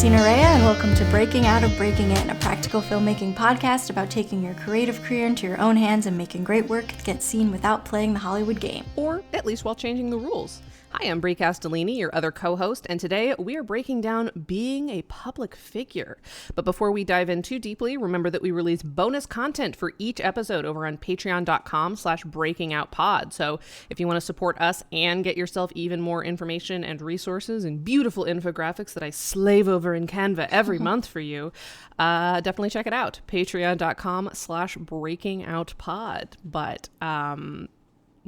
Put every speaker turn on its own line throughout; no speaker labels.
Christina Rea, and welcome to Breaking Out of Breaking In, a practical filmmaking podcast about taking your creative career into your own hands and making great work get seen without playing the Hollywood game.
Or at least while changing the rules. Hi, I'm Brie Castellini, your other co-host, and today we are breaking down being a public figure. But before we dive in too deeply, remember that we release bonus content for each episode over on patreon.com/breakingoutpod. So if you want to support us and get yourself even more information and resources and beautiful infographics that I slave over in Canva every month for you, definitely check it out. Patreon.com/breakingoutpod. But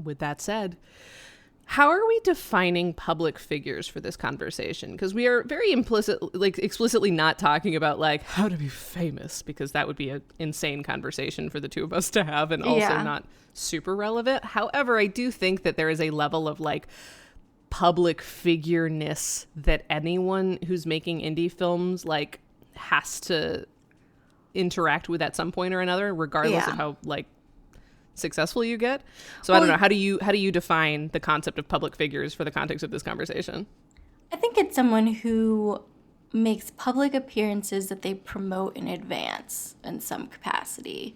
with that said, how are we defining public figures for this conversation? Because we are very explicitly not talking about how to be famous, because that would be an insane conversation for the two of us to have and also not super relevant. However, I do think that there is a level of public figure-ness that anyone who's making indie films has to interact with at some point or another, regardless of how successful you get. So I don't know, how do you define the concept of public figures for the context of this conversation?
I think it's someone who makes public appearances that they promote in advance in some capacity.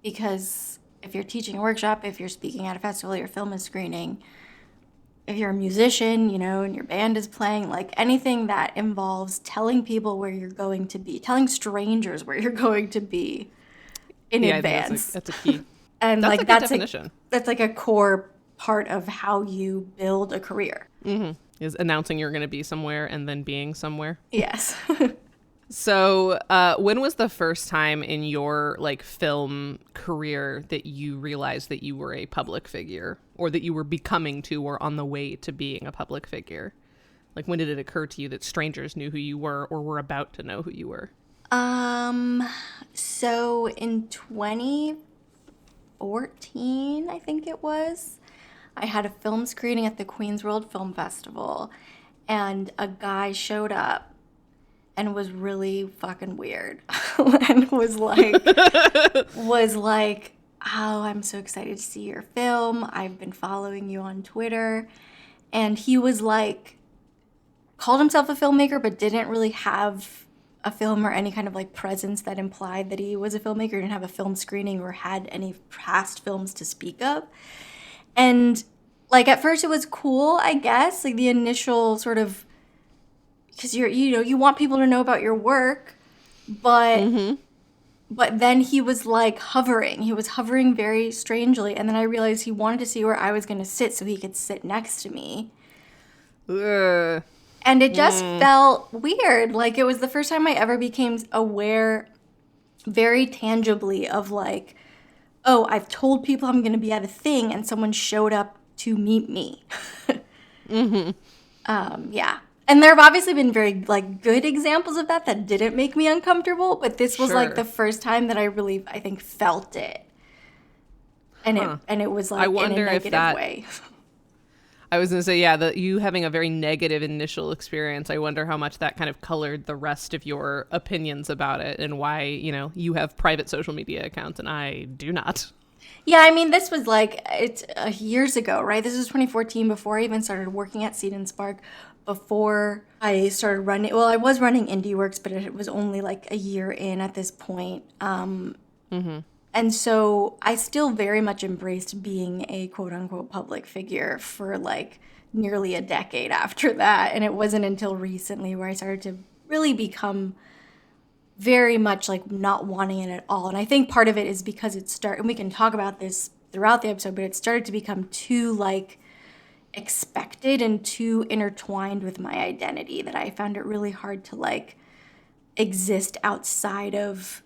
Because if you're teaching a workshop, if you're speaking at a festival, your film is screening, if you're a musician, and your band is playing, anything that involves telling people where you're going to be, telling strangers where you're going to be in advance.
I think that's a key.
And
that's a good definition.
That's a core part of how you build a career.
Mm-hmm. Is announcing you're going to be somewhere and then being somewhere.
Yes.
So when was the first time in your film career that you realized that you were a public figure, or that you were becoming to or on the way to being a public figure? When did it occur to you that strangers knew who you were or were about to know who you were?
So in 2014, I think it was, I had a film screening at the Queens World Film Festival, and a guy showed up and was really fucking weird and was like, oh, I'm so excited to see your film. I've been following you on Twitter. And he was called himself a filmmaker, but didn't really have a film or any kind of presence that implied that he was a filmmaker. He didn't have a film screening or had any past films to speak of. And at first it was cool, I guess, the initial sort of, because you want people to know about your work, but but then he was hovering. He was hovering very strangely, and then I realized he wanted to see where I was going to sit so he could sit next to me.
Ugh.
And it just felt weird. It was the first time I ever became aware very tangibly of oh, I've told people I'm going to be at a thing and someone showed up to meet me. Yeah. And there have obviously been very good examples of that didn't make me uncomfortable, but this was
Sure.
the first time that I really, I think, felt it. And it was
I wonder
in a
if
negative way.
I was going to say, you having a very negative initial experience, I wonder how much that kind of colored the rest of your opinions about it and why, you have private social media accounts and I do not.
Yeah, I mean, this was it's years ago, right? This was 2014, before I even started working at Seed and Spark, before I started running. Well, I was running IndieWorks, but it was only a year in at this point. And so I still very much embraced being a quote-unquote public figure for nearly a decade after that. And it wasn't until recently where I started to really become very much not wanting it at all. And I think part of it is because and we can talk about this throughout the episode, but it started to become too expected and too intertwined with my identity that I found it really hard to exist outside of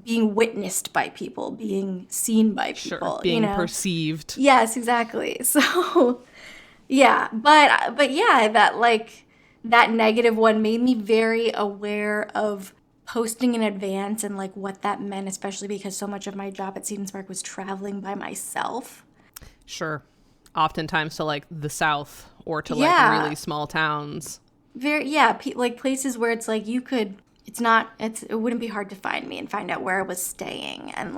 being witnessed by people, being seen by people,
Sure, being perceived.
Yes, exactly. So yeah, but yeah, that negative one made me very aware of posting in advance and what that meant, especially because so much of my job at Seed and Spark was traveling by myself.
Sure. Oftentimes to the South or to really small towns.
Places where it's you could, it wouldn't be hard to find me and find out where I was staying and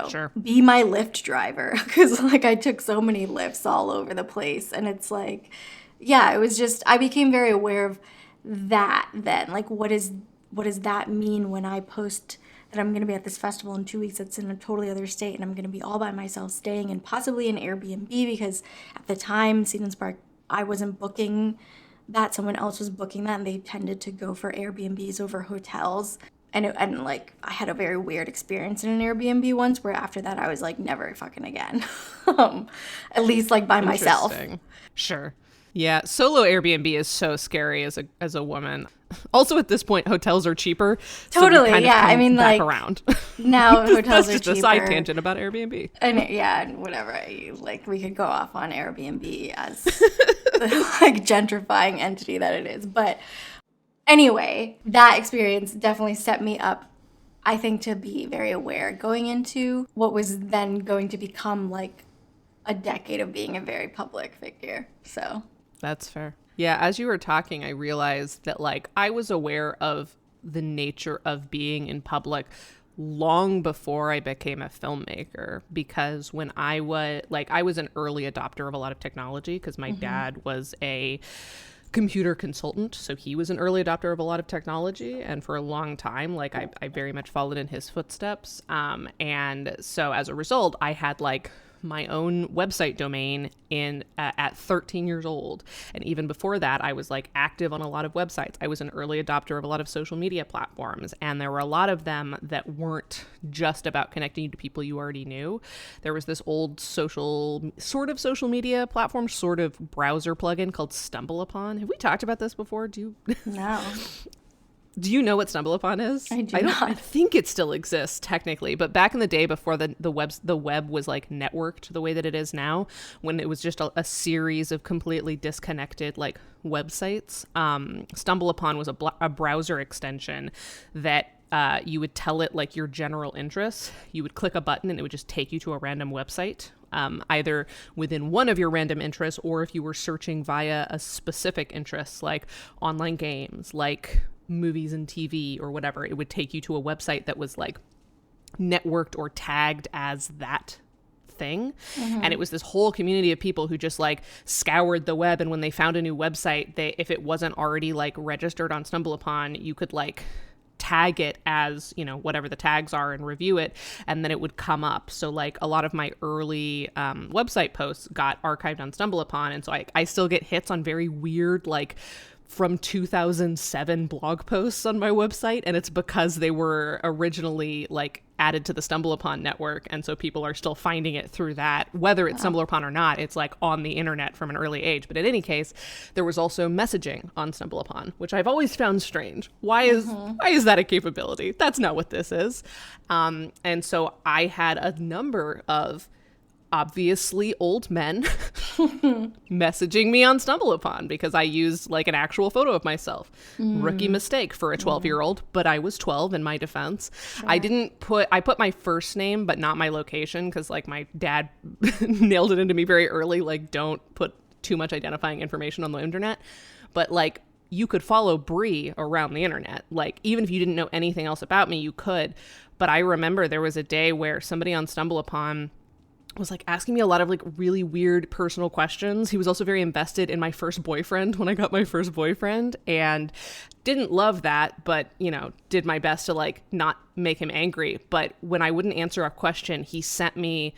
Sure.
be my Lyft driver, because I took so many Lyfts all over the place. And it's it was just, I became very aware of that then? Like, what does that mean when I post that I'm going to be at this festival in 2 weeks that's in a totally other state, and I'm going to be all by myself staying in possibly an Airbnb, because at the time, Seed and Spark, I wasn't booking that. Someone else was booking that, and they tended to go for Airbnbs over hotels. And like, I had a very weird experience in an Airbnb once where after that I was like, never fucking again. At least like by myself.
Sure. Yeah, solo Airbnb is so scary as a woman. Also, at this point, hotels are cheaper.
Totally,
so
yeah. I mean,
back
like
around.
Now hotels are cheaper.
That's just a side tangent about Airbnb.
And whatever. Like, we could go off on Airbnb as the like gentrifying entity that it is. But anyway, that experience definitely set me up, I think, to be very aware going into what was then going to become like a decade of being a very public figure. So
that's fair. Yeah, as you were talking, I realized that like I was aware of the nature of being in public long before I became a filmmaker, because when I was an early adopter of a lot of technology, because my dad was a computer consultant, so he was an early adopter of a lot of technology, and for a long time like I very much followed in his footsteps, and so as a result I had like my own website domain at 13 years old. And even before that, I was like active on a lot of websites. I was an early adopter of a lot of social media platforms, and there were a lot of them that weren't just about connecting you to people you already knew. There was this old social media platform, sort of browser plugin called StumbleUpon. Have we talked about this before?
No.
Do you know what StumbleUpon is?
I do not.
I think it still exists technically, but back in the day before the web was like networked the way that it is now, when it was just a series of completely disconnected like websites, StumbleUpon was a browser extension that you would tell it like your general interests. You would click a button and it would just take you to a random website, either within one of your random interests, or if you were searching via a specific interest like online games, like movies and TV or whatever, it would take you to a website that was like networked or tagged as that thing. And it was this whole community of people who just like scoured the web, and when they found a new website, if it wasn't already like registered on StumbleUpon, you could like tag it as, you know, whatever the tags are and review it, and then it would come up. So like a lot of my early website posts got archived on StumbleUpon, and so I still get hits on very weird like from 2007 blog posts on my website, and it's because they were originally like added to the StumbleUpon network, and so people are still finding it through that, whether it's StumbleUpon or not. It's like on the internet from an early age. But in any case, there was also messaging on StumbleUpon, which I've always found strange. Why is that a capability? That's not what this is. And so I had a number of obviously old men messaging me on StumbleUpon because I used like an actual photo of myself. Rookie mistake for a 12-year-old, but I was 12 in my defense. Sure. I put my first name, but not my location, because like my dad nailed it into me very early. Like, don't put too much identifying information on the internet. But like, you could follow Bree around the internet. Like, even if you didn't know anything else about me, you could. But I remember there was a day where somebody on StumbleUpon was like asking me a lot of like really weird personal questions. He was also very invested in my first boyfriend when I got my first boyfriend, and didn't love that, but, you know, did my best to like not make him angry. But when I wouldn't answer a question, he sent me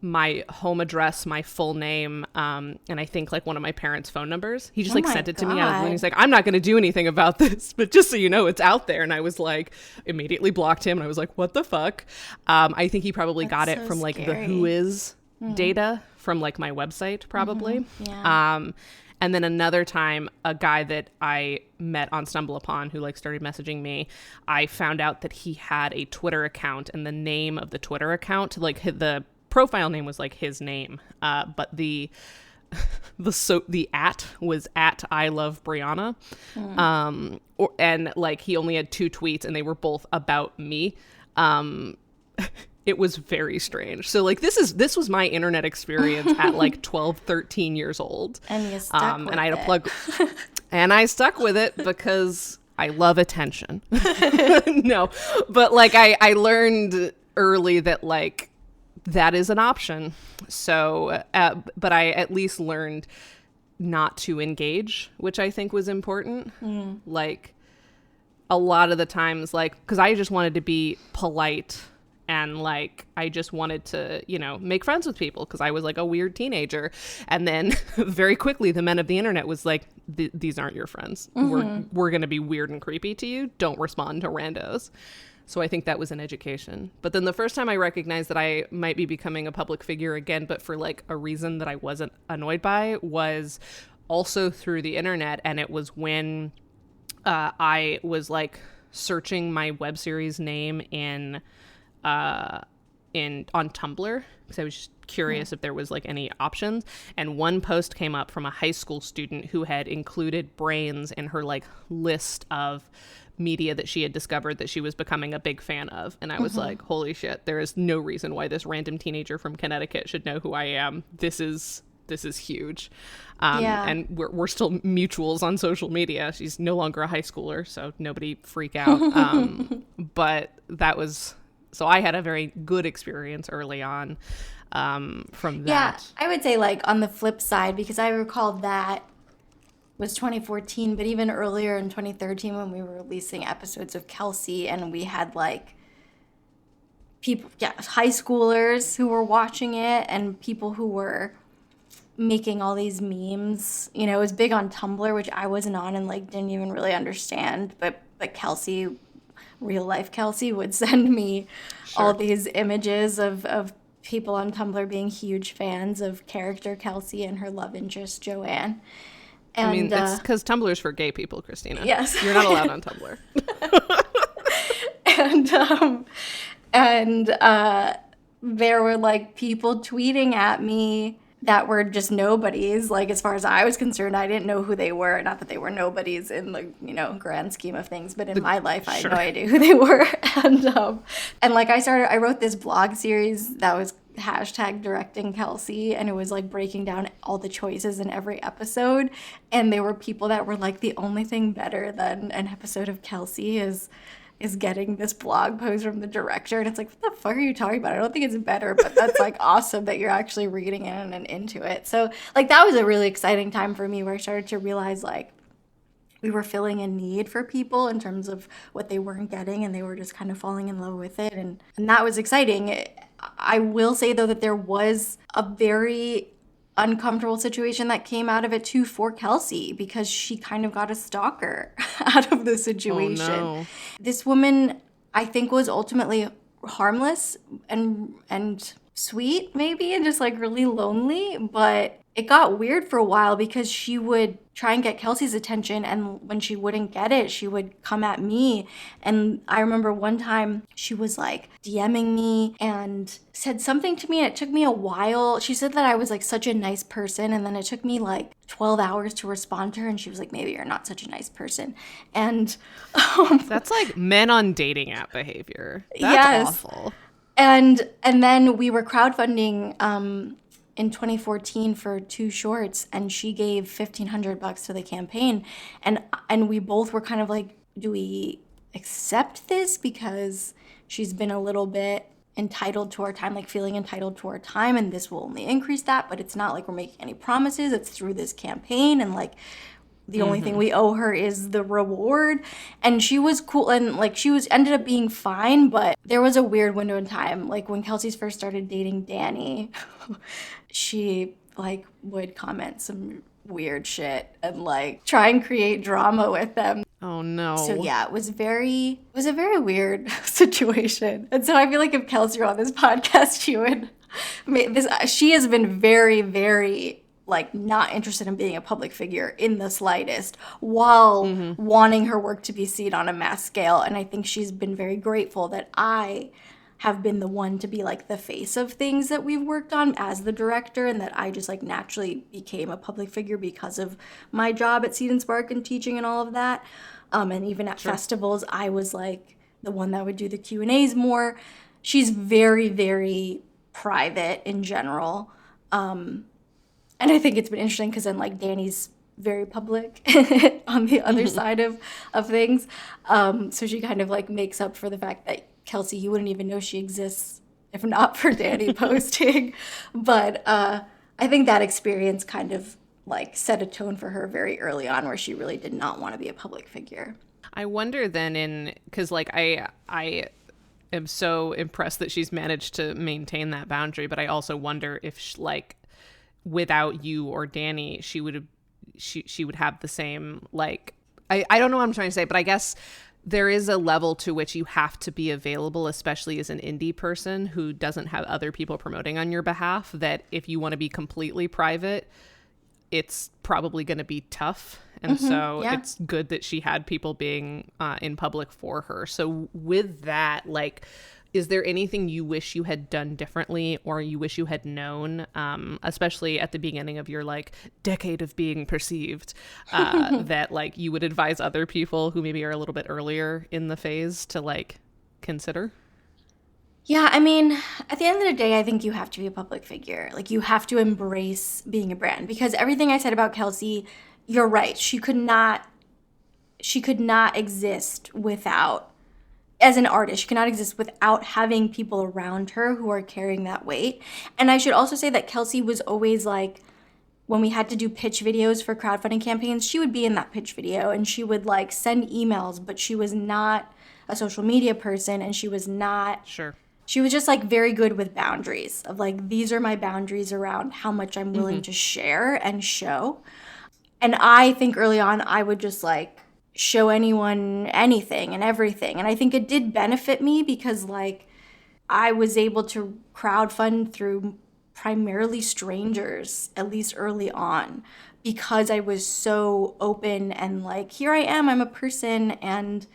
my home address, my full name, and I think like one of my parents' phone numbers. He just like sent it to me out of the blue. He's like, I'm not going to do anything about this, but just so you know, it's out there. And I was like, immediately blocked him. And I was like, what the fuck? I think he probably got it from like the Who Is data from like my website, probably.
Yeah.
And then another time, a guy that I met on StumbleUpon who like started messaging me, I found out that he had a Twitter account, and the name of the Twitter account, like the profile name was like his name, but the at was at I love Brianna, and like he only had 2 tweets, and they were both about me. It was very strange. So like this was my internet experience at like 12, 13 years old,
and you stuck with
and I had
it.
a plug, and I stuck with it because I love attention. No, but like I learned early that like that is an option. So, but I at least learned not to engage, which I think was important. Like a lot of the times, like, because I just wanted to be polite and like I just wanted to, you know, make friends with people because I was like a weird teenager. And then very quickly the men of the internet was like, these aren't your friends. We're going to be weird and creepy to you. Don't respond to randos. So I think that was an education. But then the first time I recognized that I might be becoming a public figure again, but for like a reason that I wasn't annoyed by, was also through the internet. And it was when I was like searching my web series name on Tumblr because I was just curious if there was like any options, and one post came up from a high school student who had included brains in her like list of media that she had discovered that she was becoming a big fan of, and I was like, holy shit, there is no reason why this random teenager from Connecticut should know who I am. This is huge. And we're still mutuals on social media. She's no longer a high schooler, so nobody freak out. But that was, so I had a very good experience early on from that.
Yeah, I would say like on the flip side, because I recall that was 2014, but even earlier in 2013 when we were releasing episodes of Kelsey, and we had like people, high schoolers who were watching it and people who were making all these memes. You know, it was big on Tumblr, which I wasn't on and like didn't even really understand, but Kelsey, real life Kelsey, would send me all these images of people on Tumblr being huge fans of character Kelsey and her love interest Joanne. And,
I mean, it's because Tumblr's for gay people, Christina.
Yes.
You're not allowed on Tumblr.
and there were like people tweeting at me that were just nobodies. Like, as far as I was concerned, I didn't know who they were. Not that they were nobodies in the, you know, grand scheme of things, but in my life, I had no idea who they were. And like I wrote this blog series that was hashtag directing Kelsey, and it was like breaking down all the choices in every episode. And there were people that were like, the only thing better than an episode of Kelsey is getting this blog post from the director. And it's like, what the fuck are you talking about? I don't think it's better, but that's like awesome that you're actually reading it and into it. So like that was a really exciting time for me, where I started to realize like we were filling a need for people in terms of what they weren't getting, and they were just kind of falling in love with it. And that was exciting. I will say though that there was a very uncomfortable situation that came out of it too for Kelsey, because she kind of got a stalker out of the situation.
Oh, no.
This woman, I think, was ultimately harmless and sweet maybe, and just like really lonely, but it got weird for a while because she would try and get Kelsey's attention, and when she wouldn't get it, she would come at me. And I remember one time she was like DMing me and said something to me, and it took me a while. She said that I was like such a nice person, and then it took me like 12 hours to respond to her, and she was like, maybe you're not such a nice person. And
that's like men on dating app behavior. That's awful.
And then we were crowdfunding in 2014 for 2 shorts, and she gave $1,500 to the campaign, and we both were kind of like, do we accept this because she's been a little bit entitled to our time, like feeling entitled to our time, and this will only increase that, but it's not like we're making any promises. It's through this campaign, and like the only thing we owe her is the reward. And she was cool, and like she was ended up being fine, but there was a weird window in time, like when Kelsey's first started dating Danny. She like would comment some weird shit and like try and create drama with them.
Oh no.
So yeah, it was a very weird situation. And so I feel like if Kelsey were on this podcast, she has been very, very like not interested in being a public figure in the slightest, while wanting her work to be seen on a mass scale. And I think she's been very grateful that I have been the one to be like the face of things that we've worked on as the director, and that I just like naturally became a public figure because of my job at Seed and Spark and teaching and all of that. And even at festivals, I was like the one that would do the Q&As more. She's very, very private in general. And I think it's been interesting because then like Danny's very public on the other side of things. So she kind of like makes up for the fact that Kelsey, you wouldn't even know she exists if not for Danny posting. But I think that experience kind of like set a tone for her very early on where she really did not want to be a public figure.
I wonder then because like I am so impressed that she's managed to maintain that boundary, but I also wonder if like without you or Danny, she would have the same like I don't know what I'm trying to say, but I guess there is a level to which you have to be available, especially as an indie person who doesn't have other people promoting on your behalf, that if you want to be completely private, it's probably going to be tough. And so it's good that she had people being in public for her. So with that, like, is there anything you wish you had done differently or you wish you had known, especially at the beginning of your like decade of being perceived, that like you would advise other people who maybe are a little bit earlier in the phase to like consider?
Yeah, I mean, at the end of the day, I think you have to be a public figure. Like, you have to embrace being a brand because everything I said about Kelsey, you're right. She could not exist without, as an artist, she cannot exist without having people around her who are carrying that weight. And I should also say that Kelsey was always like, when we had to do pitch videos for crowdfunding campaigns, she would be in that pitch video and she would like send emails, but she was not a social media person and she was not.
Sure.
She was just like very good with boundaries of like, these are my boundaries around how much I'm willing to share and show. And I think early on, I would just like show anyone anything and everything. And I think it did benefit me because like I was able to crowdfund through primarily strangers, at least early on, because I was so open and like, here I am, I'm a person and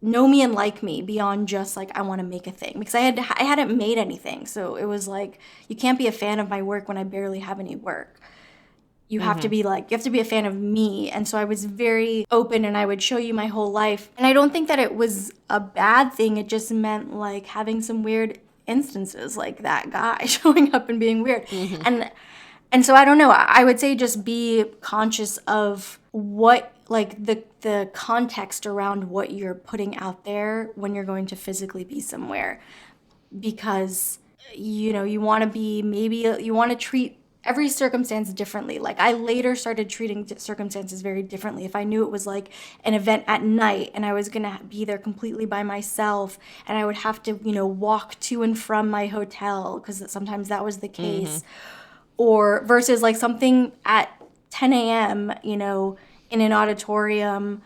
know me and like me beyond just like I want to make a thing because I hadn't made anything. So it was like you can't be a fan of my work when I barely have any work. You have to be like, you have to be a fan of me. And so I was very open and I would show you my whole life. And I don't think that it was a bad thing. It just meant like having some weird instances like that guy showing up and being weird. And so I don't know. I would say just be conscious of what like the context around what you're putting out there when you're going to physically be somewhere. Because, you know, you want to be, maybe you want to treat every circumstance differently. Like I later started treating circumstances very differently. If I knew it was like an event at night and I was going to be there completely by myself and I would have to, you know, walk to and from my hotel because sometimes that was the case. Or versus like something at 10 a.m., you know, in an auditorium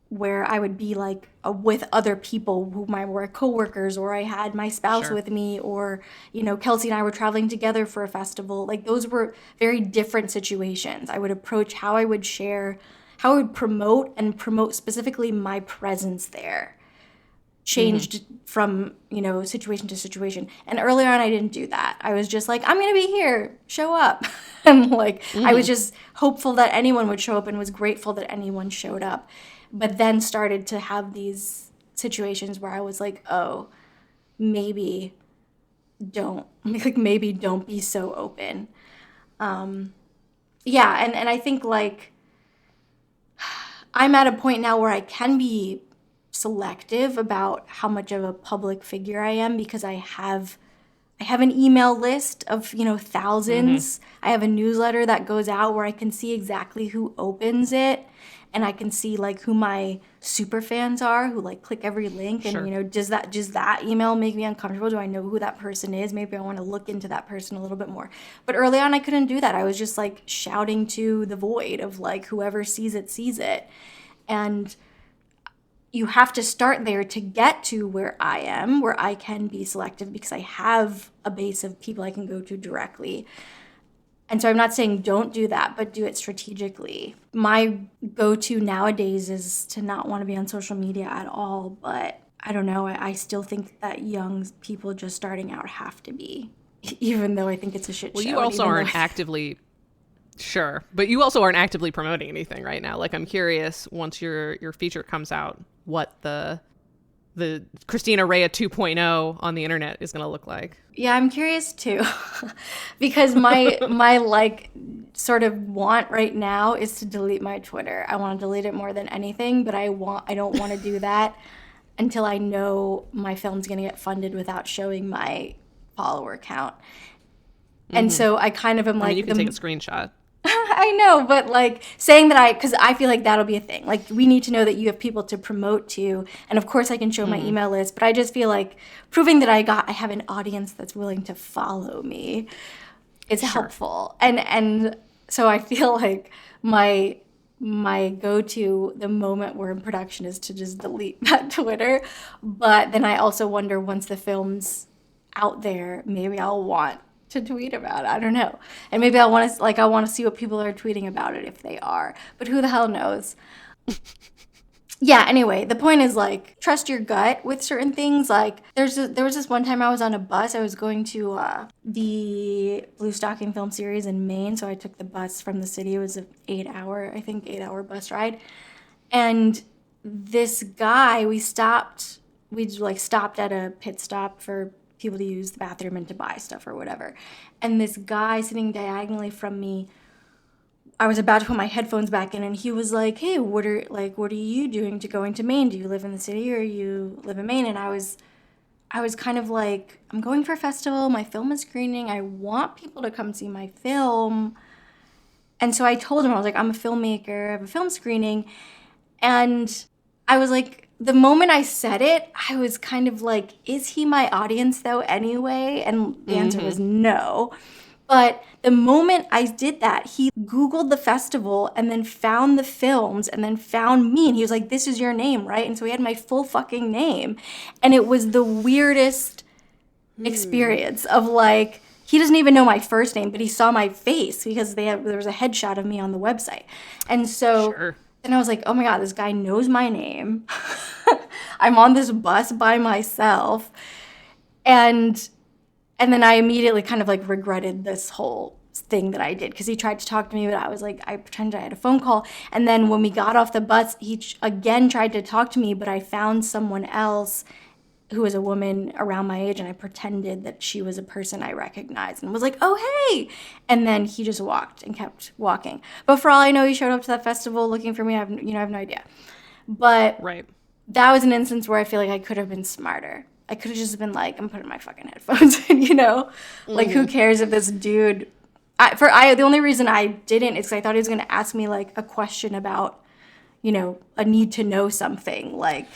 where I would be like with other people who were coworkers, or I had my spouse with me, or, you know, Kelsey and I were traveling together for a festival. Like those were very different situations. I would approach how I would share, how I would promote specifically my presence there. Changed from, you know, situation to situation. And earlier on, I didn't do that. I was just like, I'm going to be here, show up. And like, I was just hopeful that anyone would show up and was grateful that anyone showed up. But then started to have these situations where I was like, oh, maybe don't be so open. Yeah, and I think like I'm at a point now where I can be selective about how much of a public figure I am because I have an email list of, you know, thousands. I have a newsletter that goes out where I can see exactly who opens it. And I can see like who my super fans are, who like click every link. And, you know, does that email make me uncomfortable? Do I know who that person is? Maybe I want to look into that person a little bit more. But early on, I couldn't do that. I was just like shouting to the void of like, whoever sees it, sees it. And you have to start there to get to where I am, where I can be selective because I have a base of people I can go to directly. And so I'm not saying don't do that, but do it strategically. My go-to nowadays is to not want to be on social media at all, but I don't know. I still think that young people just starting out have to be, even though I think it's a shit show.
Well, you also aren't actively... Sure, but you also aren't actively promoting anything right now. Like, I'm curious, once your feature comes out, what the Christina Rhea 2.0 on the internet is going to look like.
Yeah, I'm curious too, because my like sort of want right now is to delete my Twitter. I want to delete it more than anything, but I don't want to do that until I know my film's going to get funded without showing my follower count. And so I kind of am like,
you can take a screenshot.
I know, but like saying that because I feel like that'll be a thing. Like we need to know that you have people to promote to, and of course I can show my email list. But I just feel like proving that I have an audience that's willing to follow me is helpful. And so I feel like my go-to the moment we're in production is to just delete that Twitter. But then I also wonder once the film's out there, maybe I'll want to tweet about it. I don't know. And maybe I want to see what people are tweeting about it if they are. But who the hell knows? Yeah, anyway, the point is like trust your gut with certain things. Like there was this one time I was on a bus. I was going to the Blue Stocking film series in Maine, so I took the bus from the city. It was an 8-hour bus ride. And this guy, we stopped at a pit stop for people to use the bathroom and to buy stuff or whatever. And this guy sitting diagonally from me, I was about to put my headphones back in, and he was like, "Hey, what are you doing to going to Maine? Do you live in the city or you live in Maine?" And I was kind of like, "I'm going for a festival. My film is screening. I want people to come see my film." And so I told him, I was like, "I'm a filmmaker. I have a film screening." And I was like, the moment I said it, I was kind of like, is he my audience though anyway? And the answer was no. But the moment I did that, he Googled the festival and then found the films and then found me. And he was like, "This is your name, right?" And so he had my full fucking name. And it was the weirdest experience of like, he doesn't even know my first name, but he saw my face because there was a headshot of me on the website. And so
Sure.
then I was like, oh my God, this guy knows my name. I'm on this bus by myself. And then I immediately kind of like regretted this whole thing that I did because he tried to talk to me, but I was like, I pretended I had a phone call. And then when we got off the bus, he again tried to talk to me, but I found someone else who was a woman around my age, and I pretended that she was a person I recognized and was like, "Oh, hey." And then he just walked and kept walking. But for all I know, he showed up to that festival looking for me. I have no idea. But
Right.
that was an instance where I feel like I could have been smarter. I could have just been like, I'm putting my fucking headphones in, Like, who cares if this dude... the only reason I didn't is because I thought he was going to ask me, like, a question about, a need to know something, like...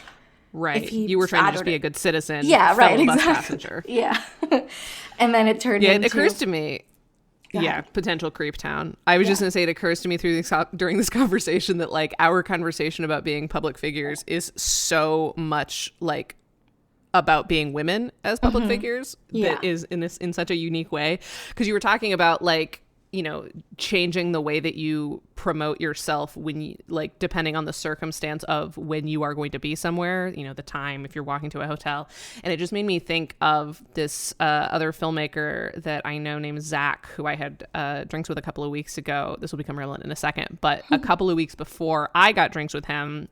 Right. You were trying to just be a good citizen.
Yeah, right,
fellow bus
exactly.
passenger.
Yeah. And then it turned into...
It occurs to me... Yeah, potential creep town. I was just going to say it occurs to me during this conversation that, like, our conversation about being public figures is so much, like, about being women as public figures that is in such a unique way. Because you were talking about, like, changing the way that you promote yourself when you, like, depending on the circumstance of when you are going to be somewhere, the time, if you're walking to a hotel. And it just made me think of this other filmmaker that I know named Zach, who I had drinks with a couple of weeks ago. This will become relevant in a second. But a couple of weeks before I got drinks with him,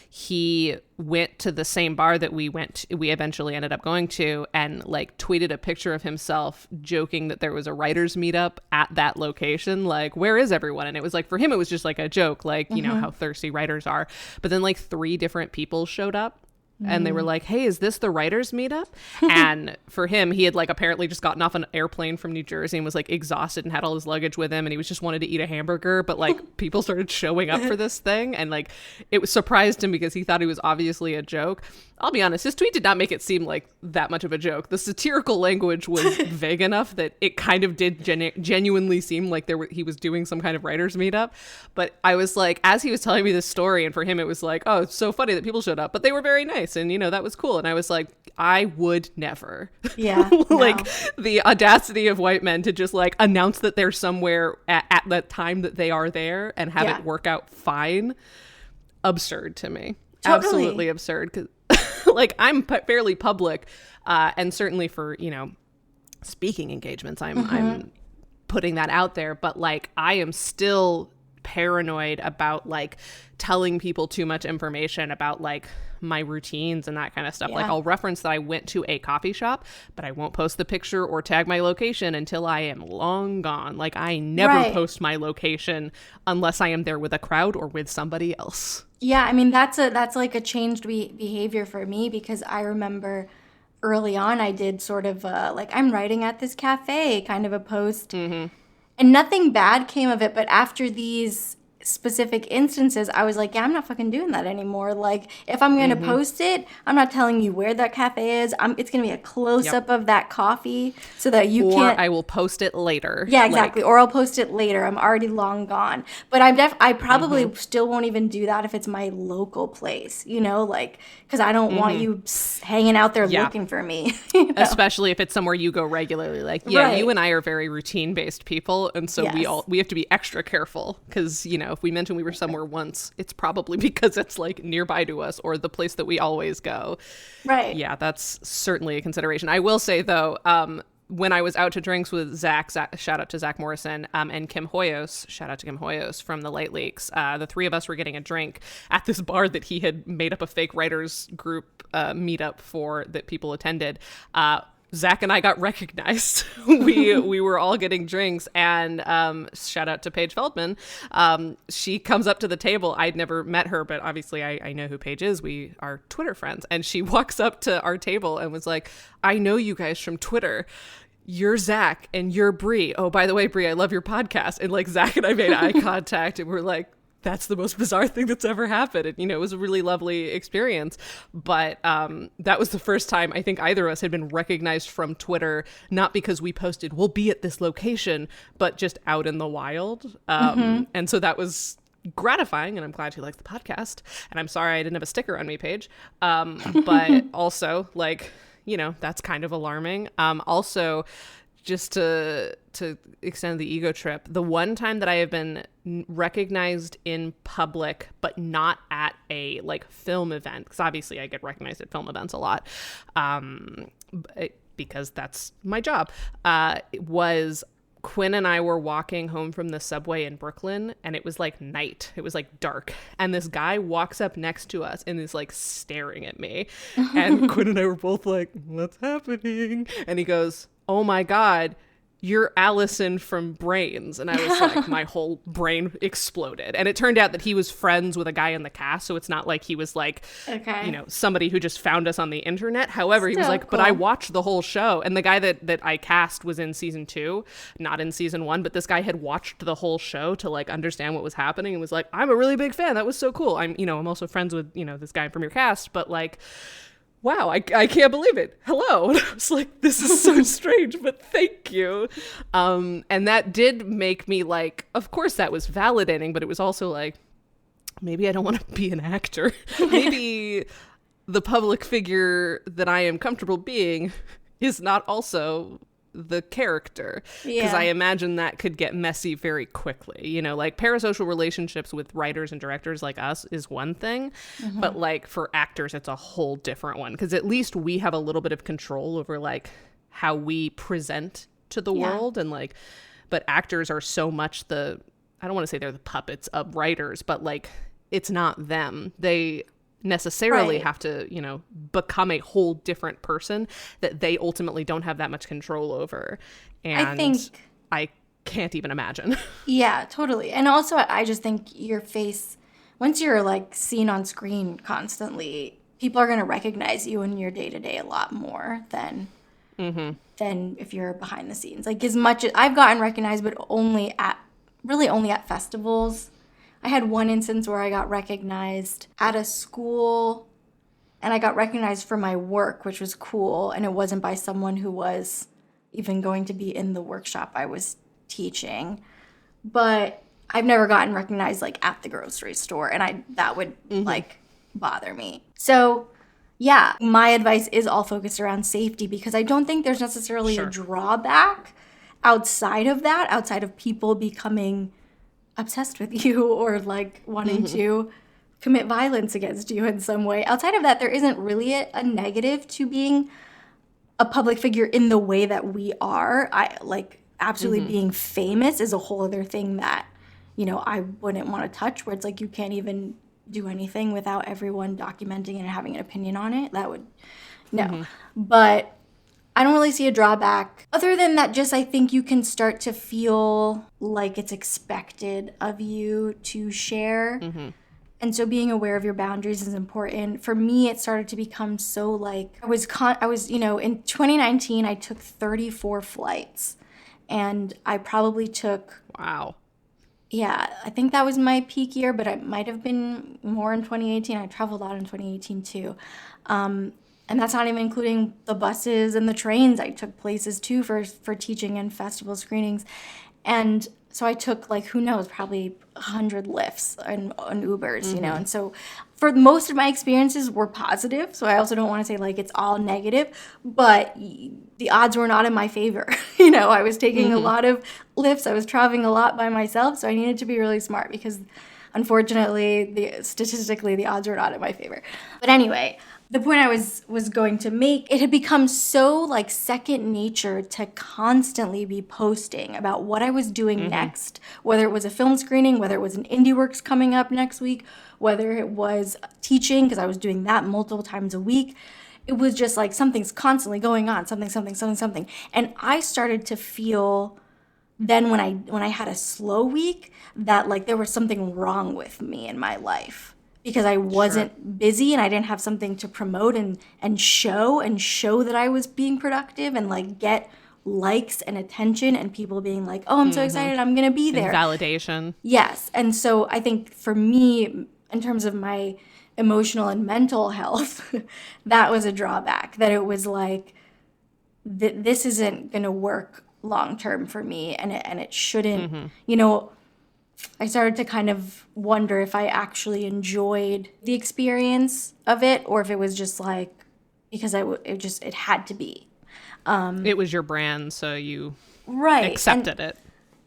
he went to the same bar that we eventually ended up going to, and like tweeted a picture of himself joking that there was a writers meetup at that location. Like, where is everyone? And it was like, for him, it was just like a joke, like, how thirsty writers are. But then like 3 different people showed up. And they were like, "Hey, is this the writers meetup?" And for him, he had like apparently just gotten off an airplane from New Jersey and was like exhausted and had all his luggage with him, and he was just wanted to eat a hamburger. But like people started showing up for this thing, and like it was surprised him because he thought it was obviously a joke. I'll be honest, his tweet did not make it seem like that much of a joke. The satirical language was vague enough that it kind of did genuinely seem like he was doing some kind of writers meetup. But I was like, as he was telling me this story, and for him it was like, oh, it's so funny that people showed up, but they were very nice, and that was cool. And I was like, I would never.
Yeah.
Like the audacity of white men to just like announce that they're somewhere at the time that they are there and have it work out fine. Absurd to me.
Totally.
Absolutely absurd. 'Cause like I'm fairly public, and certainly for speaking engagements, I'm putting that out there. But like I am still paranoid about like telling people too much information about like my routines and that kind of stuff. Like I'll reference that I went to a coffee shop, but I won't post the picture or tag my location until I am long gone. Like I never post my location unless I am there with a crowd or with somebody else.
Yeah, I mean that's like a changed behavior for me, because I remember early on I did sort of like I'm writing at this cafe kind of a post. And nothing bad came of it, but after these specific instances, I was like, yeah, I'm not fucking doing that anymore. Like, if I'm going to post it, I'm not telling you where that cafe is. It's going to be a close up of that coffee so that you can't.
Or I will post it later.
Yeah, exactly. Or I'll post it later. I'm already long gone. But I probably still won't even do that if it's my local place, you know, like, because I don't want you hanging out there looking for me. You know?
Especially if it's somewhere you go regularly. Like, you and I are very routine-based people. And so we have to be extra careful because, you know, if we mention we were somewhere once, it's probably because it's like nearby to us or the place that we always go.
Right.
Yeah, that's certainly a consideration. I will say, though, when I was out to drinks with Zach, shout out to Zach Morrison, and Kim Hoyos, shout out to Kim Hoyos from the Light Leaks, the three of us were getting a drink at this bar that he had made up a fake writers group meetup for that people attended. Zach and I got recognized. we were all getting drinks, and shout out to Paige Feldman. She comes up to the table. I'd never met her, but obviously I know who Paige is. We are Twitter friends. And she walks up to our table and was like, I know you guys from Twitter. You're Zach and you're Bree. Oh, by the way, Bree, I love your podcast. And like Zach and I made eye contact and we're like, that's the most bizarre thing that's ever happened. And, you know, it was a really lovely experience. But that was the first time I think either of us had been recognized from Twitter, not because we posted, we'll be at this location, but just out in the wild. And so that was gratifying. And I'm glad you liked the podcast. And I'm sorry I didn't have a sticker on me, Paige. But also, like, you know, that's kind of alarming. Also, just to extend the ego trip, the one time that I have been recognized in public, but not at a like film event, because obviously I get recognized at film events a lot, because that's my job, was Quinn and I were walking home from the subway in Brooklyn, and it was like night. It was like dark. And this guy walks up next to us and is like staring at me. And Quinn and I were both like, what's happening? And he goes, oh my God, you're Allison from Brains. And I was like, my whole brain exploded. And it turned out that he was friends with a guy in the cast. So it's not like he was like, you know, somebody who just found us on the internet. However, he was like, but I watched the whole show. And the guy that I cast was in season 2, not in season 1. But this guy had watched the whole show to like understand what was happening and was like, I'm a really big fan. That was so cool. I'm also friends with, you know, this guy from your cast. But like, wow, I can't believe it. Hello. And I was like, this is so strange, but thank you. And that did make me like, of course that was validating, but it was also like, maybe I don't want to be an actor. Maybe the public figure that I am comfortable being is not also the character, because I imagine that could get messy very quickly. You know, like parasocial relationships with writers and directors like us is one thing, but like for actors it's a whole different one, because at least we have a little bit of control over like how we present to the world, and like, but actors are so much I don't want to say they're the puppets of writers, but like it's not them. They necessarily have to, you know, become a whole different person that they ultimately don't have that much control over. And I can't even imagine.
Yeah, totally. And also I just think your face, once you're like seen on screen constantly, people are going to recognize you in your day-to-day a lot more than if you're behind the scenes. Like, as much as I've gotten recognized, but only at festivals. I had one instance where I got recognized at a school, and I got recognized for my work, which was cool, and it wasn't by someone who was even going to be in the workshop I was teaching. But I've never gotten recognized like at the grocery store, and that would like bother me. So yeah, my advice is all focused around safety, because I don't think there's necessarily a drawback outside of people becoming obsessed with you or like wanting to commit violence against you in some way. Outside of that, there isn't really a negative to being a public figure in the way that we are. I like absolutely being famous is a whole other thing that, you know, I wouldn't want to touch, where it's like you can't even do anything without everyone documenting and having an opinion on it. That would no. But I don't really see a drawback other than that. Just I think you can start to feel like it's expected of you to share. And so being aware of your boundaries is important. For me, it started to become so like I was, you know, in 2019, I took 34 flights. And I probably took,
Wow.
yeah, I think that was my peak year, but it might have been more in 2018. I traveled a lot in 2018 too. And that's not even including the buses and the trains. I took places too for teaching and festival screenings. And so I took, like, who knows, probably 100 lifts and Ubers, you know. And so for most of my experiences were positive. So I also don't want to say like it's all negative, but the odds were not in my favor. You know, I was taking a lot of lifts. I was traveling a lot by myself. So I needed to be really smart because unfortunately, statistically, the odds were not in my favor. But anyway, the point I was going to make, it had become so like second nature to constantly be posting about what I was doing next, whether it was a film screening, whether it was an indie works coming up next week, whether it was teaching, because I was doing that multiple times a week. It was just like something's constantly going on, something. And I started to feel then when I had a slow week that like there was something wrong with me in my life because I wasn't busy and I didn't have something to promote and show that I was being productive and like get likes and attention and people being like, oh, I'm so excited, I'm gonna be there.
And validation.
Yes. And so I think for me, in terms of my emotional and mental health, that was a drawback, that it was like, this isn't gonna work long term for me and it shouldn't, you know. I started to kind of wonder if I actually enjoyed the experience of it or if it was just like because it had to be.
It was your brand, so you
Right.
accepted it.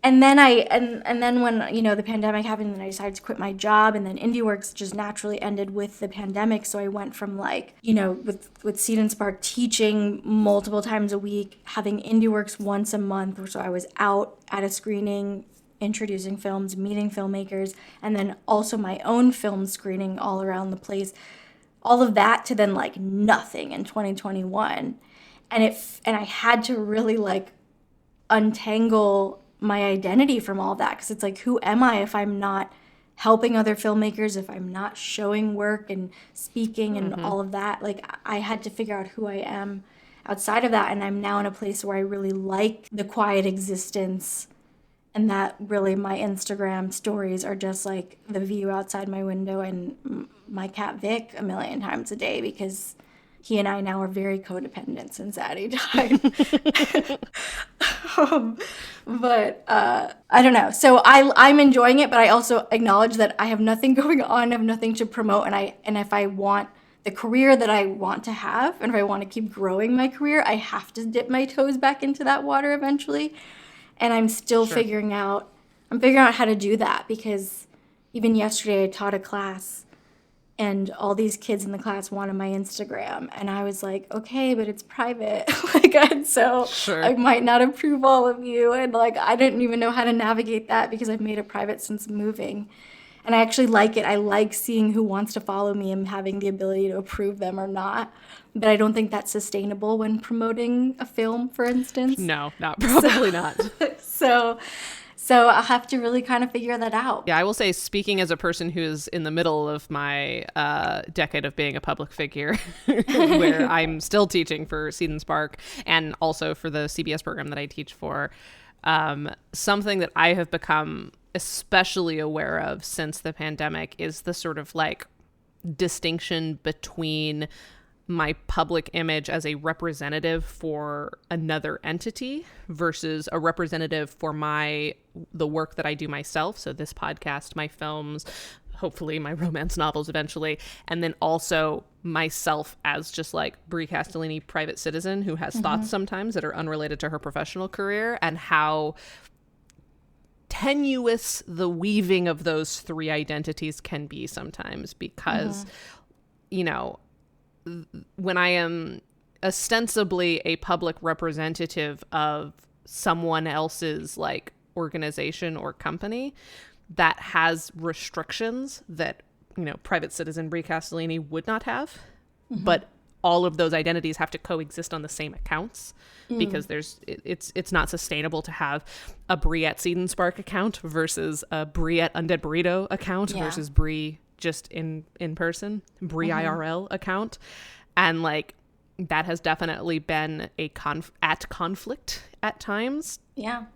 And then and then when, you know, the pandemic happened and I decided to quit my job, and then IndieWorks just naturally ended with the pandemic. So I went from like, you know, with Seed and Spark teaching multiple times a week, having IndieWorks once a month, so I was out at a screening, introducing films, meeting filmmakers, and then also my own film screening all around the place. All of that to then like nothing in 2021. And I had to really like untangle my identity from all that, because it's like, who am I if I'm not helping other filmmakers, if I'm not showing work and speaking and all of that? Like, I had to figure out who I am outside of that, and I'm now in a place where I really like the quiet existence, and that really my Instagram stories are just like the view outside my window and my cat Vic a million times a day, because he and I now are very codependent since Addie died. But I don't know. So I'm enjoying it, but I also acknowledge that I have nothing going on, I have nothing to promote, and if I want the career that I want to have, and if I want to keep growing my career, I have to dip my toes back into that water eventually. And I'm still figuring out how to do that, because even yesterday I taught a class and all these kids in the class wanted my Instagram. And I was like, okay, but it's private. Like, and so I might not approve all of you. And like, I didn't even know how to navigate that because I've made it private since moving. And I actually like it. I like seeing who wants to follow me and having the ability to approve them or not. But I don't think that's sustainable when promoting a film, for instance.
No, probably not.
So I'll have to really kind of figure that out.
Yeah, I will say, speaking as a person who is in the middle of my decade of being a public figure, where I'm still teaching for Seed and Spark and also for the CBS program that I teach for, something that I have become especially aware of since the pandemic is the sort of like distinction between my public image as a representative for another entity versus a representative for the work that I do myself. So this podcast, my films, hopefully my romance novels eventually, and then also myself as just like Brie Castellini, private citizen who has thoughts sometimes that are unrelated to her professional career, and how tenuous the weaving of those three identities can be sometimes, because, you know, when I am ostensibly a public representative of someone else's like organization or company that has restrictions that, you know, private citizen Brie Castellini would not have, but all of those identities have to coexist on the same accounts, because it's not sustainable to have a Brie at Seed and Spark account versus a Brie at Undead Burrito account versus Brie just in person, Brie IRL account. And like, that has definitely been a conflict at times
Yeah.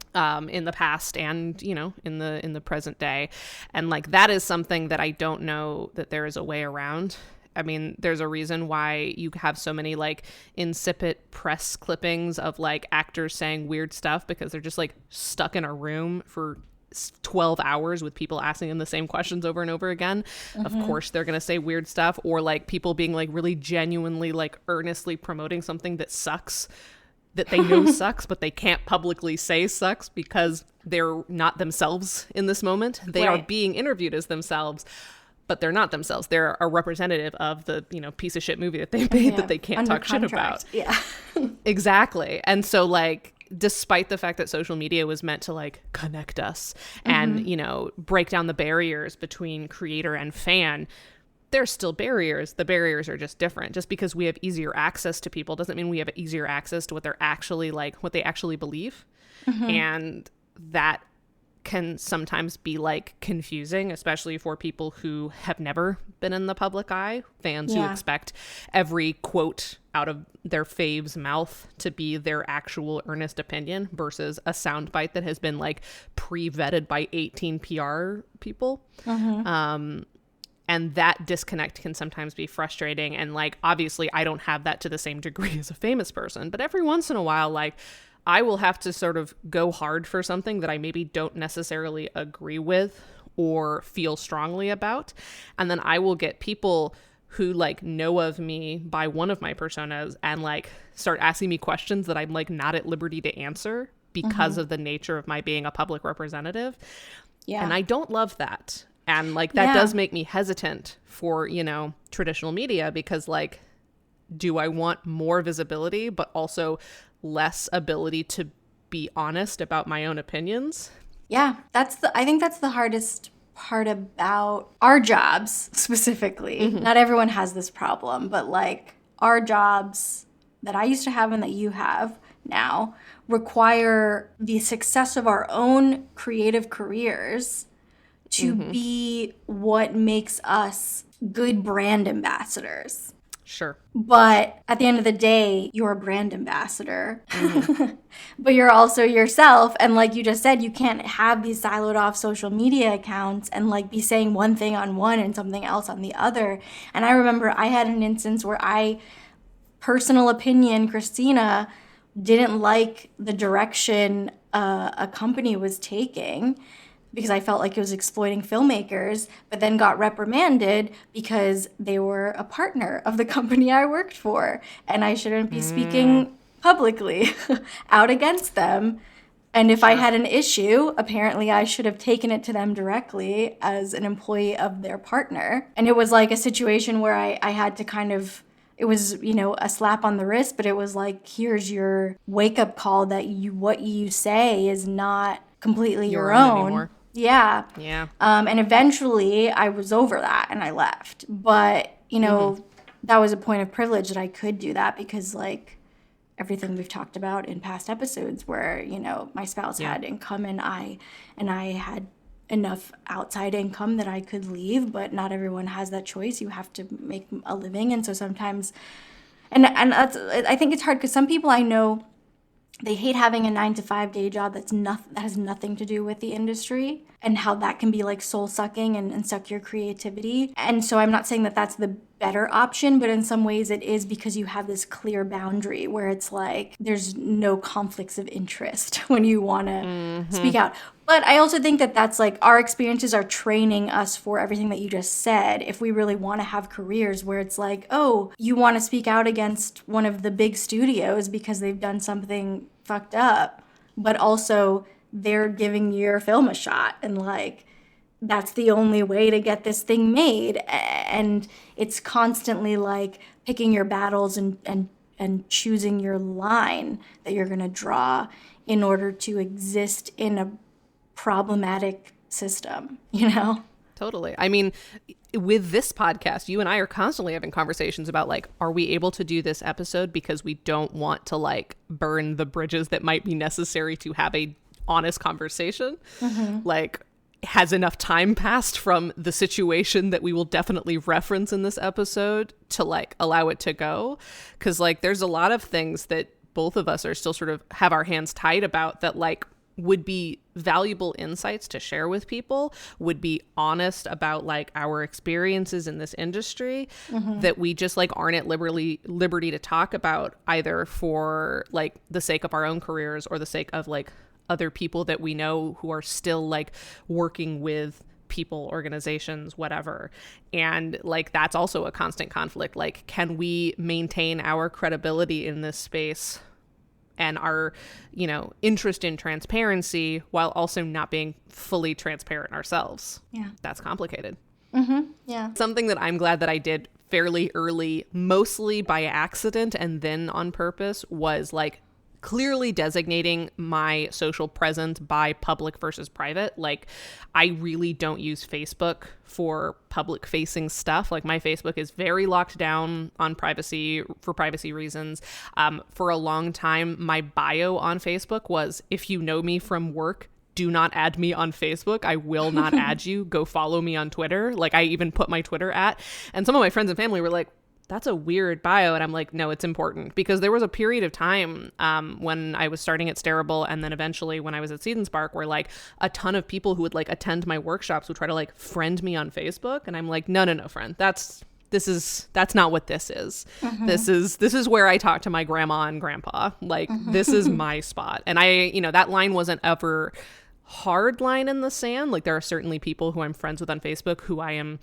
In the past and, you know, in the present day. And like, that is something that I don't know that there is a way around. I mean, there's a reason why you have so many like insipid press clippings of like actors saying weird stuff, because they're just like stuck in a room for 12 hours with people asking them the same questions over and over again. Of course they're going to say weird stuff, or like people being like really genuinely like earnestly promoting something that sucks, that they know sucks, but they can't publicly say sucks because they're not themselves in this moment. They are being interviewed as themselves, but they're not themselves. They're a representative of the, you know, piece of shit movie that they made that they can't talk shit about.
Yeah.
Exactly. And so like, despite the fact that social media was meant to like connect us and, you know, break down the barriers between creator and fan, there's still barriers. The barriers are just different. Just because we have easier access to people doesn't mean we have easier access to what they're actually like, what they actually believe. And that can sometimes be like confusing, especially for people who have never been in the public eye, fans who expect every quote out of their fave's mouth to be their actual earnest opinion versus a soundbite that has been like pre-vetted by 18 PR people. And that disconnect can sometimes be frustrating. And like, obviously I don't have that to the same degree as a famous person, but every once in a while, like, I will have to sort of go hard for something that I maybe don't necessarily agree with or feel strongly about. And then I will get people who like know of me by one of my personas and like start asking me questions that I'm like not at liberty to answer because of the nature of my being a public representative. Yeah. And I don't love that. And like, that does make me hesitant for, you know, traditional media, because like, do I want more visibility, but also less ability to be honest about my own opinions?
Yeah, I think that's the hardest part about our jobs specifically. Not everyone has this problem, but like our jobs that I used to have and that you have now require the success of our own creative careers to be what makes us good brand ambassadors.
Sure.
But at the end of the day, you're a brand ambassador, but you're also yourself. And like you just said, you can't have these siloed off social media accounts and like be saying one thing on one and something else on the other. And I remember I had an instance where personal opinion, Christina didn't like the direction a company was taking, because I felt like it was exploiting filmmakers, but then got reprimanded because they were a partner of the company I worked for, and I shouldn't be speaking publicly out against them. And if I had an issue, apparently I should have taken it to them directly as an employee of their partner. And it was like a situation where I had to kind of, it was, you know, a slap on the wrist, but it was like, here's your wake-up call that what you say is not completely your own anymore. Yeah. And eventually I was over that and I left. But, you know, that was a point of privilege that I could do that, because like everything we've talked about in past episodes where, you know, my spouse had income and I had enough outside income that I could leave, but not everyone has that choice. You have to make a living. And so sometimes, and that's, I think it's hard because some people I know, they hate having a 9-to-5 day job that has nothing to do with the industry, and how that can be like soul sucking and suck your creativity. And so I'm not saying that that's the better option, but in some ways it is, because you have this clear boundary where it's like there's no conflicts of interest when you want to speak out. But I also think that that's like our experiences are training us for everything that you just said. If we really want to have careers where it's like, oh, you want to speak out against one of the big studios because they've done something fucked up, but also they're giving your film a shot, and like that's the only way to get this thing made. And it's constantly like picking your battles and choosing your line that you're going to draw in order to exist in a problematic system, you know?
Totally. I mean, with this podcast, you and I are constantly having conversations about like, are we able to do this episode because we don't want to like burn the bridges that might be necessary to have a honest conversation? Like, has enough time passed from the situation that we will definitely reference in this episode to like allow it to go? Because like there's a lot of things that both of us are still sort of have our hands tied about that, like, would be valuable insights to share with people, would be honest about like our experiences in this industry, that we just like aren't at liberty to talk about, either for like the sake of our own careers or the sake of like other people that we know who are still like working with people, organizations, whatever. And like that's also a constant conflict. Like, can we maintain our credibility in this space and our, you know, interest in transparency while also not being fully transparent ourselves?
Yeah.
That's complicated.
Yeah.
Something that I'm glad that I did fairly early, mostly by accident and then on purpose, was like clearly designating my social presence by public versus private. Like, I really don't use Facebook for public facing stuff. Like, my Facebook is very locked down on privacy for privacy reasons. For a long time, my bio on Facebook was, if you know me from work, do not add me on Facebook. I will not add you. Go follow me on Twitter. Like, I even put my Twitter at, and some of my friends and family were like, that's a weird bio. And I'm like, no, it's important, because there was a period of time when I was starting at Starable, and then eventually when I was at Seed and Spark, where like a ton of people who would like attend my workshops would try to like friend me on Facebook. And I'm like, no, friend, that's not what this is. This is where I talk to my grandma and grandpa. Like, this is my spot. And that line wasn't ever hard line in the sand. Like, there are certainly people who I'm friends with on Facebook who I am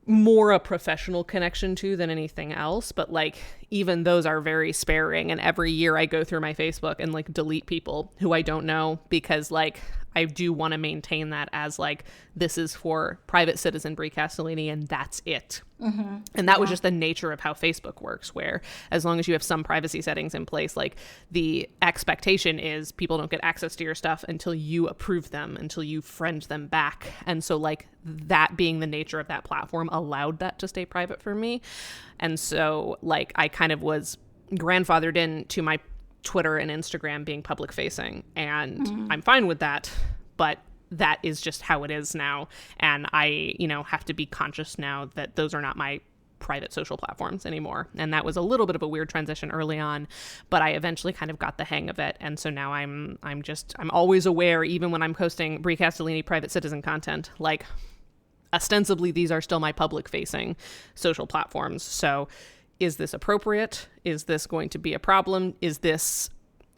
more a professional connection to than anything else, but like even those are very sparing. And every year I go through my Facebook and like delete people who I don't know, because like I do want to maintain that as like, this is for private citizen Brie Castellini and that's it. And that was just the nature of how Facebook works, where as long as you have some privacy settings in place, like the expectation is people don't get access to your stuff until you approve them, until you friend them back. And so like that being the nature of that platform allowed that to stay private for me. And so like I kind of was grandfathered into my Twitter and Instagram being public facing, and I'm fine with that, but that is just how it is now. And I, have to be conscious now that those are not my private social platforms anymore. And that was a little bit of a weird transition early on, but I eventually kind of got the hang of it. And so now I'm always aware, even when I'm posting Brie Castellini private citizen content, like ostensibly these are still my public facing social platforms. So is this appropriate? Is this going to be a problem? Is this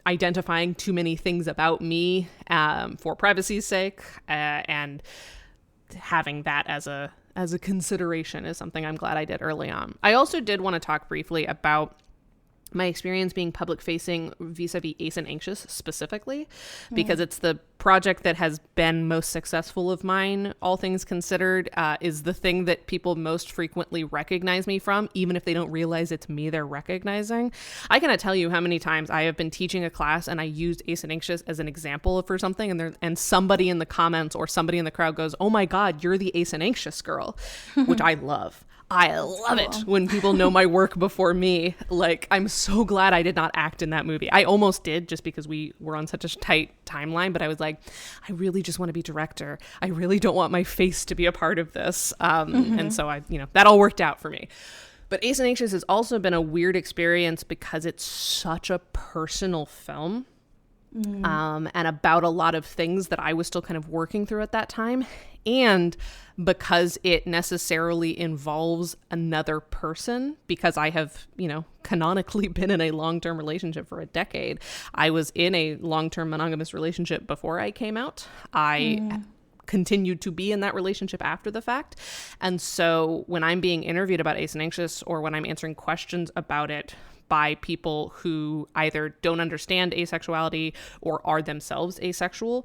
identifying too many things about me for privacy's sake? And having that as a consideration is something I'm glad I did early on. I also did want to talk briefly about my experience being public facing vis-a-vis Ace and Anxious specifically, because it's the project that has been most successful of mine, all things considered, is the thing that people most frequently recognize me from, even if they don't realize it's me they're recognizing. I cannot tell you how many times I have been teaching a class and I used Ace and Anxious as an example for something, and somebody in the comments or somebody in the crowd goes, "Oh my God, you're the Ace and Anxious girl," which I love. I love it when people know my work before me. Like, I'm so glad I did not act in that movie. I almost did, just because we were on such a tight timeline, but I was like, I really just want to be director. I really don't want my face to be a part of this. And so that all worked out for me. But Ace and Anxious has also been a weird experience because it's such a personal film. And about a lot of things that I was still kind of working through at that time. And because it necessarily involves another person, because I have, canonically been in a long-term relationship for a decade. I was in a long-term monogamous relationship before I came out. I continued to be in that relationship after the fact. And so when I'm being interviewed about Ace and Anxious, or when I'm answering questions about it by people who either don't understand asexuality or are themselves asexual,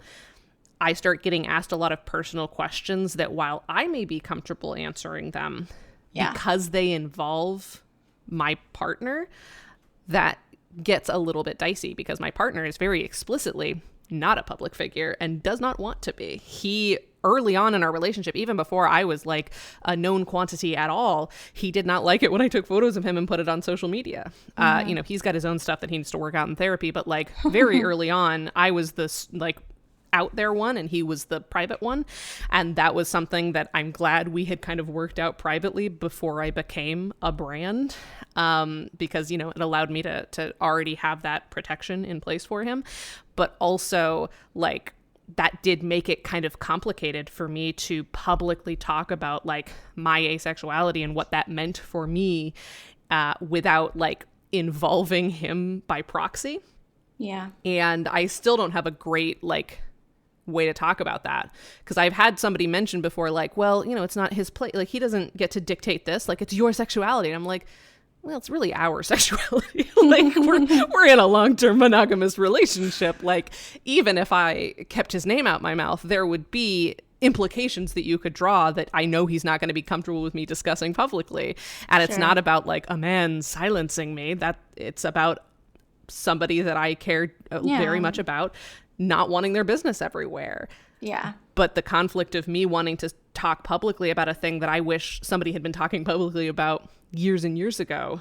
I start getting asked a lot of personal questions that, while I may be comfortable answering them, because they involve my partner, that gets a little bit dicey, because my partner is very explicitly not a public figure and does not want to be. He, early on in our relationship, even before I was like a known quantity at all, he did not like it when I took photos of him and put it on social media. He's got his own stuff that he needs to work out in therapy, but like very early on, I was this like out there one and he was the private one. And that was something that I'm glad we had kind of worked out privately before I became a brand, because, you know, it allowed me to already have that protection in place for him. But also, like, that did make it kind of complicated for me to publicly talk about, like, my asexuality and what that meant for me, without, like, involving him by proxy.
Yeah.
And I still don't have a great, like, way to talk about that, because I've had somebody mention before, like, well, you know, it's not his place, like, he doesn't get to dictate this, like, it's your sexuality. And I'm like, well, it's really our sexuality. Like, we're in a long-term monogamous relationship. Like, even if I kept his name out my mouth, there would be implications that you could draw that I know he's not going to be comfortable with me discussing publicly. And it's not about, like, a man silencing me. That it's about somebody that I care very much about not wanting their business everywhere.
Yeah.
But the conflict of me wanting to talk publicly about a thing that I wish somebody had been talking publicly about years and years ago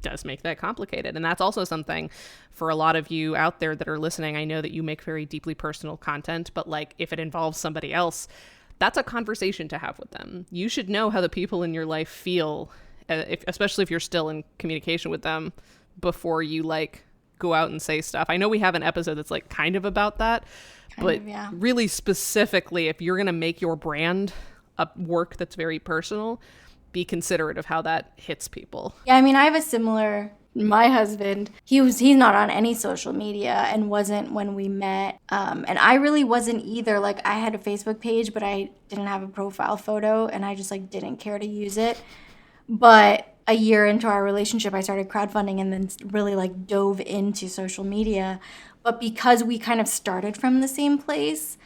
does make that complicated. And that's also something for a lot of you out there that are listening. I know that you make very deeply personal content, but, like, if it involves somebody else, that's a conversation to have with them. You should know how the people in your life feel, especially if you're still in communication with them, before you, like, go out and say stuff. I know we have an episode that's, like, kind of about that, really specifically, if you're going to make your brand a work that's very personal, be considerate of how that hits people.
Yeah, I mean, I have a similar, my husband, he's not on any social media and wasn't when we met. And I really wasn't either. Like, I had a Facebook page, but I didn't have a profile photo, and I just, like, didn't care to use it. But a year into our relationship, I started crowdfunding and then really, like, dove into social media. But because we kind of started from the same place,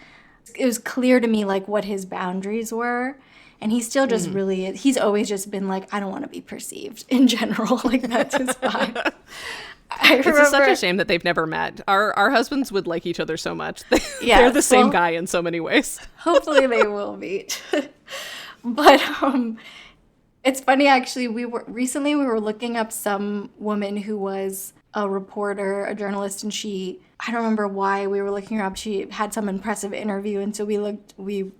it was clear to me, like, what his boundaries were. And he still just he's always just been like, I don't want to be perceived in general. Like, that's his vibe.
It's such a shame that they've never met. Our husbands would like each other so much. They're the same guy in so many ways.
Hopefully they will meet. But it's funny, actually, we were looking up some woman who was a reporter, a journalist, and I don't remember why we were looking her up. She had some impressive interview, and so we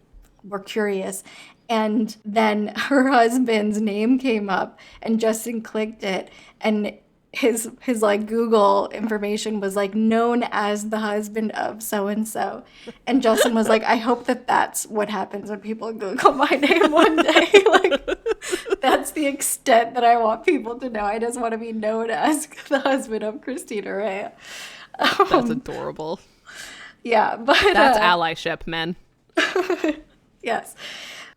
were curious. And then her husband's name came up, and Justin clicked it, and his like Google information was like, known as the husband of so and so. And Justin was like, I hope that's what happens when people Google my name one day. Like, that's the extent that I want people to know. I just want to be known as the husband of Christina Rea.
That's adorable.
Yeah, but
that's allyship, men.
Yes.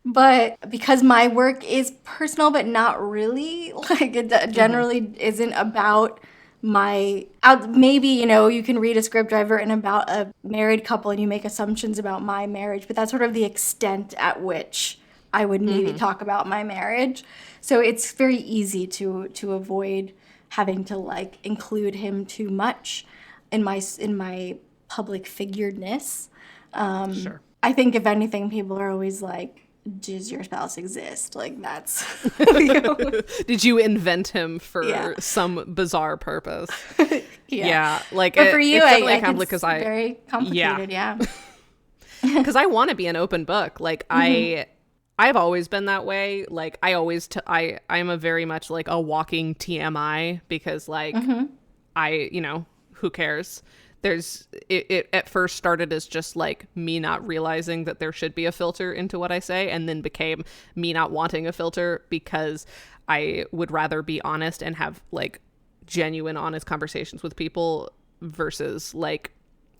But because my work is personal, but not really, like, it generally isn't about maybe, you know, you can read a script I've written about a married couple and you make assumptions about my marriage, but that's sort of the extent at which I would maybe talk about my marriage. So it's very easy to avoid having to, like, include him too much in my public figuredness.
Sure.
I think if anything, people are always like, does your spouse exist? Like, that's, you know.
Did you invent him for some bizarre purpose? Yeah. Like,
but for you,
it's
definitely very complicated. Yeah.
Because I want to be an open book. Like, I've always been that way. Like, I'm a very much like a walking TMI, because, like, you know, who cares? It at first started as just, like, me not realizing that there should be a filter into what I say, and then became me not wanting a filter because I would rather be honest and have, like, genuine, honest conversations with people versus, like,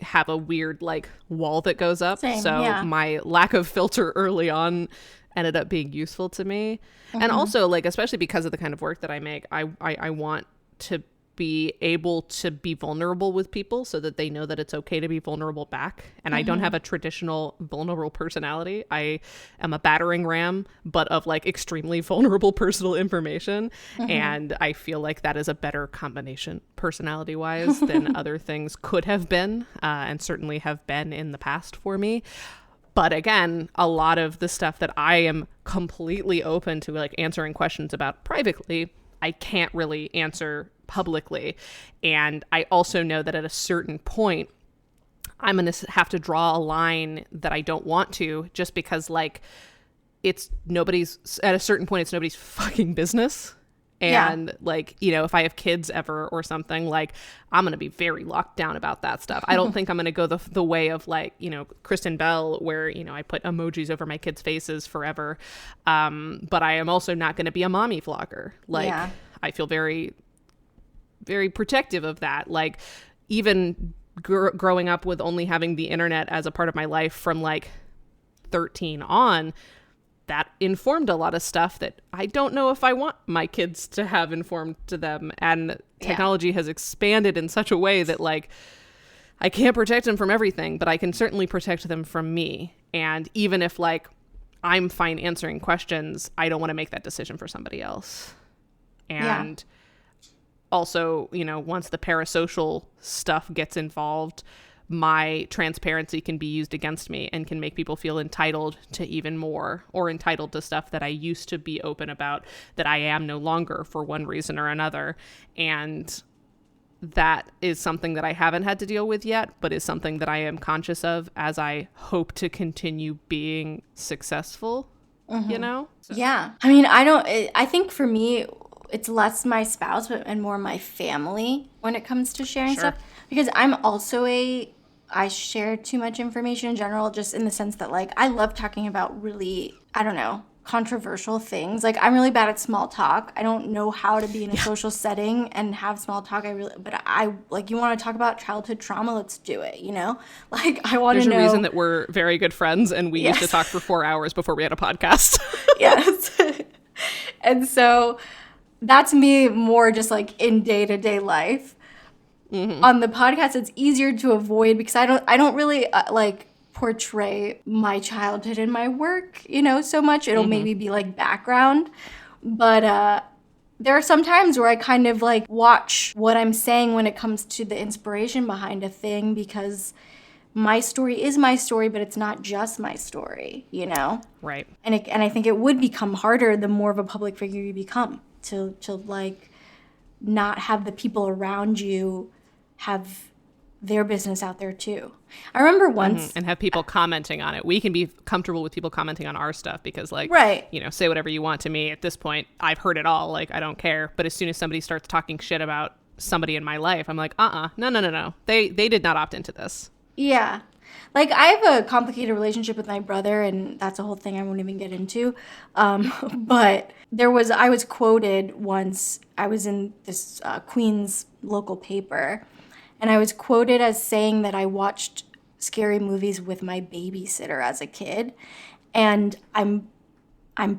have a weird, like, wall that goes up. My lack of filter early on ended up being useful to me. And also, like, especially because of the kind of work that I make, I want to be able to be vulnerable with people so that they know that it's okay to be vulnerable back. And I don't have a traditional vulnerable personality. I am a battering ram, but of, like, extremely vulnerable personal information. And I feel like that is a better combination personality wise than other things could have been, and certainly have been in the past for me. But again, a lot of the stuff that I am completely open to, like, answering questions about privately, I can't really answer publicly. And I also know that at a certain point, I'm going to have to draw a line that I don't want to, just because like it's nobody's, at a certain point, it's nobody's fucking business. And like, you know, if I have kids ever or something, like I'm going to be very locked down about that stuff. I don't think I'm going to go the way of like, you know, Kristen Bell, where, you know, I put emojis over my kids' faces forever. But I am also not going to be a mommy vlogger. Like I feel very, very protective of that. Like even growing up with only having the internet as a part of my life from like 13 on, that informed a lot of stuff that I don't know if I want my kids to have informed to them. And technology has expanded in such a way that like I can't protect them from everything, but I can certainly protect them from me. And even if like I'm fine answering questions, I don't want to make that decision for somebody else. And also, you know, once the parasocial stuff gets involved, my transparency can be used against me and can make people feel entitled to even more, or entitled to stuff that I used to be open about that I am no longer for one reason or another. And that is something that I haven't had to deal with yet, but is something that I am conscious of as I hope to continue being successful, you know? So.
Yeah. I mean, I think for me, it's less my spouse and more my family when it comes to sharing stuff, because I'm also I share too much information in general, just in the sense that like I love talking about really, I don't know, controversial things. Like I'm really bad at small talk. I don't know how to be in a social setting and have small talk. But I like, you want to talk about childhood trauma, let's do it, you know? Like I want to know.
There's a reason that we're very good friends and we used to talk for 4 hours before we had a podcast.
Yes. And so that's me more just like in day-to-day life. On the podcast, it's easier to avoid because I don't really like portray my childhood in my work, you know, so much. It'll maybe be like background, but there are some times where I kind of like watch what I'm saying when it comes to the inspiration behind a thing, because my story is my story, but it's not just my story, you know?
Right.
And I think it would become harder the more of a public figure you become to like not have the people around you have their business out there too. I remember once...
And have people commenting on it. We can be comfortable with people commenting on our stuff because like, you know, say whatever you want to me. At this point, I've heard it all. Like, I don't care. But as soon as somebody starts talking shit about somebody in my life, I'm like, no. They did not opt into this.
Yeah. Like, I have a complicated relationship with my brother, and that's a whole thing I won't even get into. But I was quoted once, I was in this Queens local paper, and I was quoted as saying that I watched scary movies with my babysitter as a kid. And I'm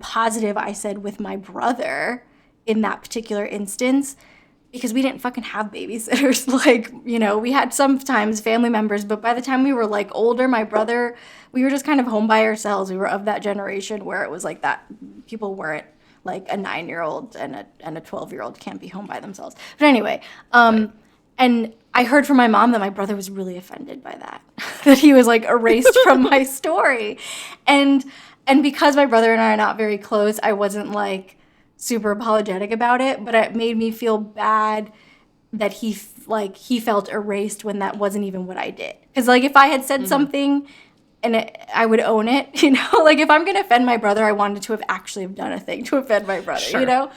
positive I said with my brother in that particular instance, because we didn't fucking have babysitters. Like, you know, we had sometimes family members, but by the time we were like older, my brother, we were just kind of home by ourselves. We were of that generation where it was like that. People weren't like a 9-year-old and a 12-year-old can't be home by themselves. But anyway, and I heard from my mom that my brother was really offended by that, that he was like erased from my story. And because my brother and I are not very close, I wasn't like super apologetic about it, but it made me feel bad that he felt erased when that wasn't even what I did. Because like if I had said something and I would own it, you know, like if I'm going to offend my brother, I wanted to have actually have done a thing to offend my brother, you know?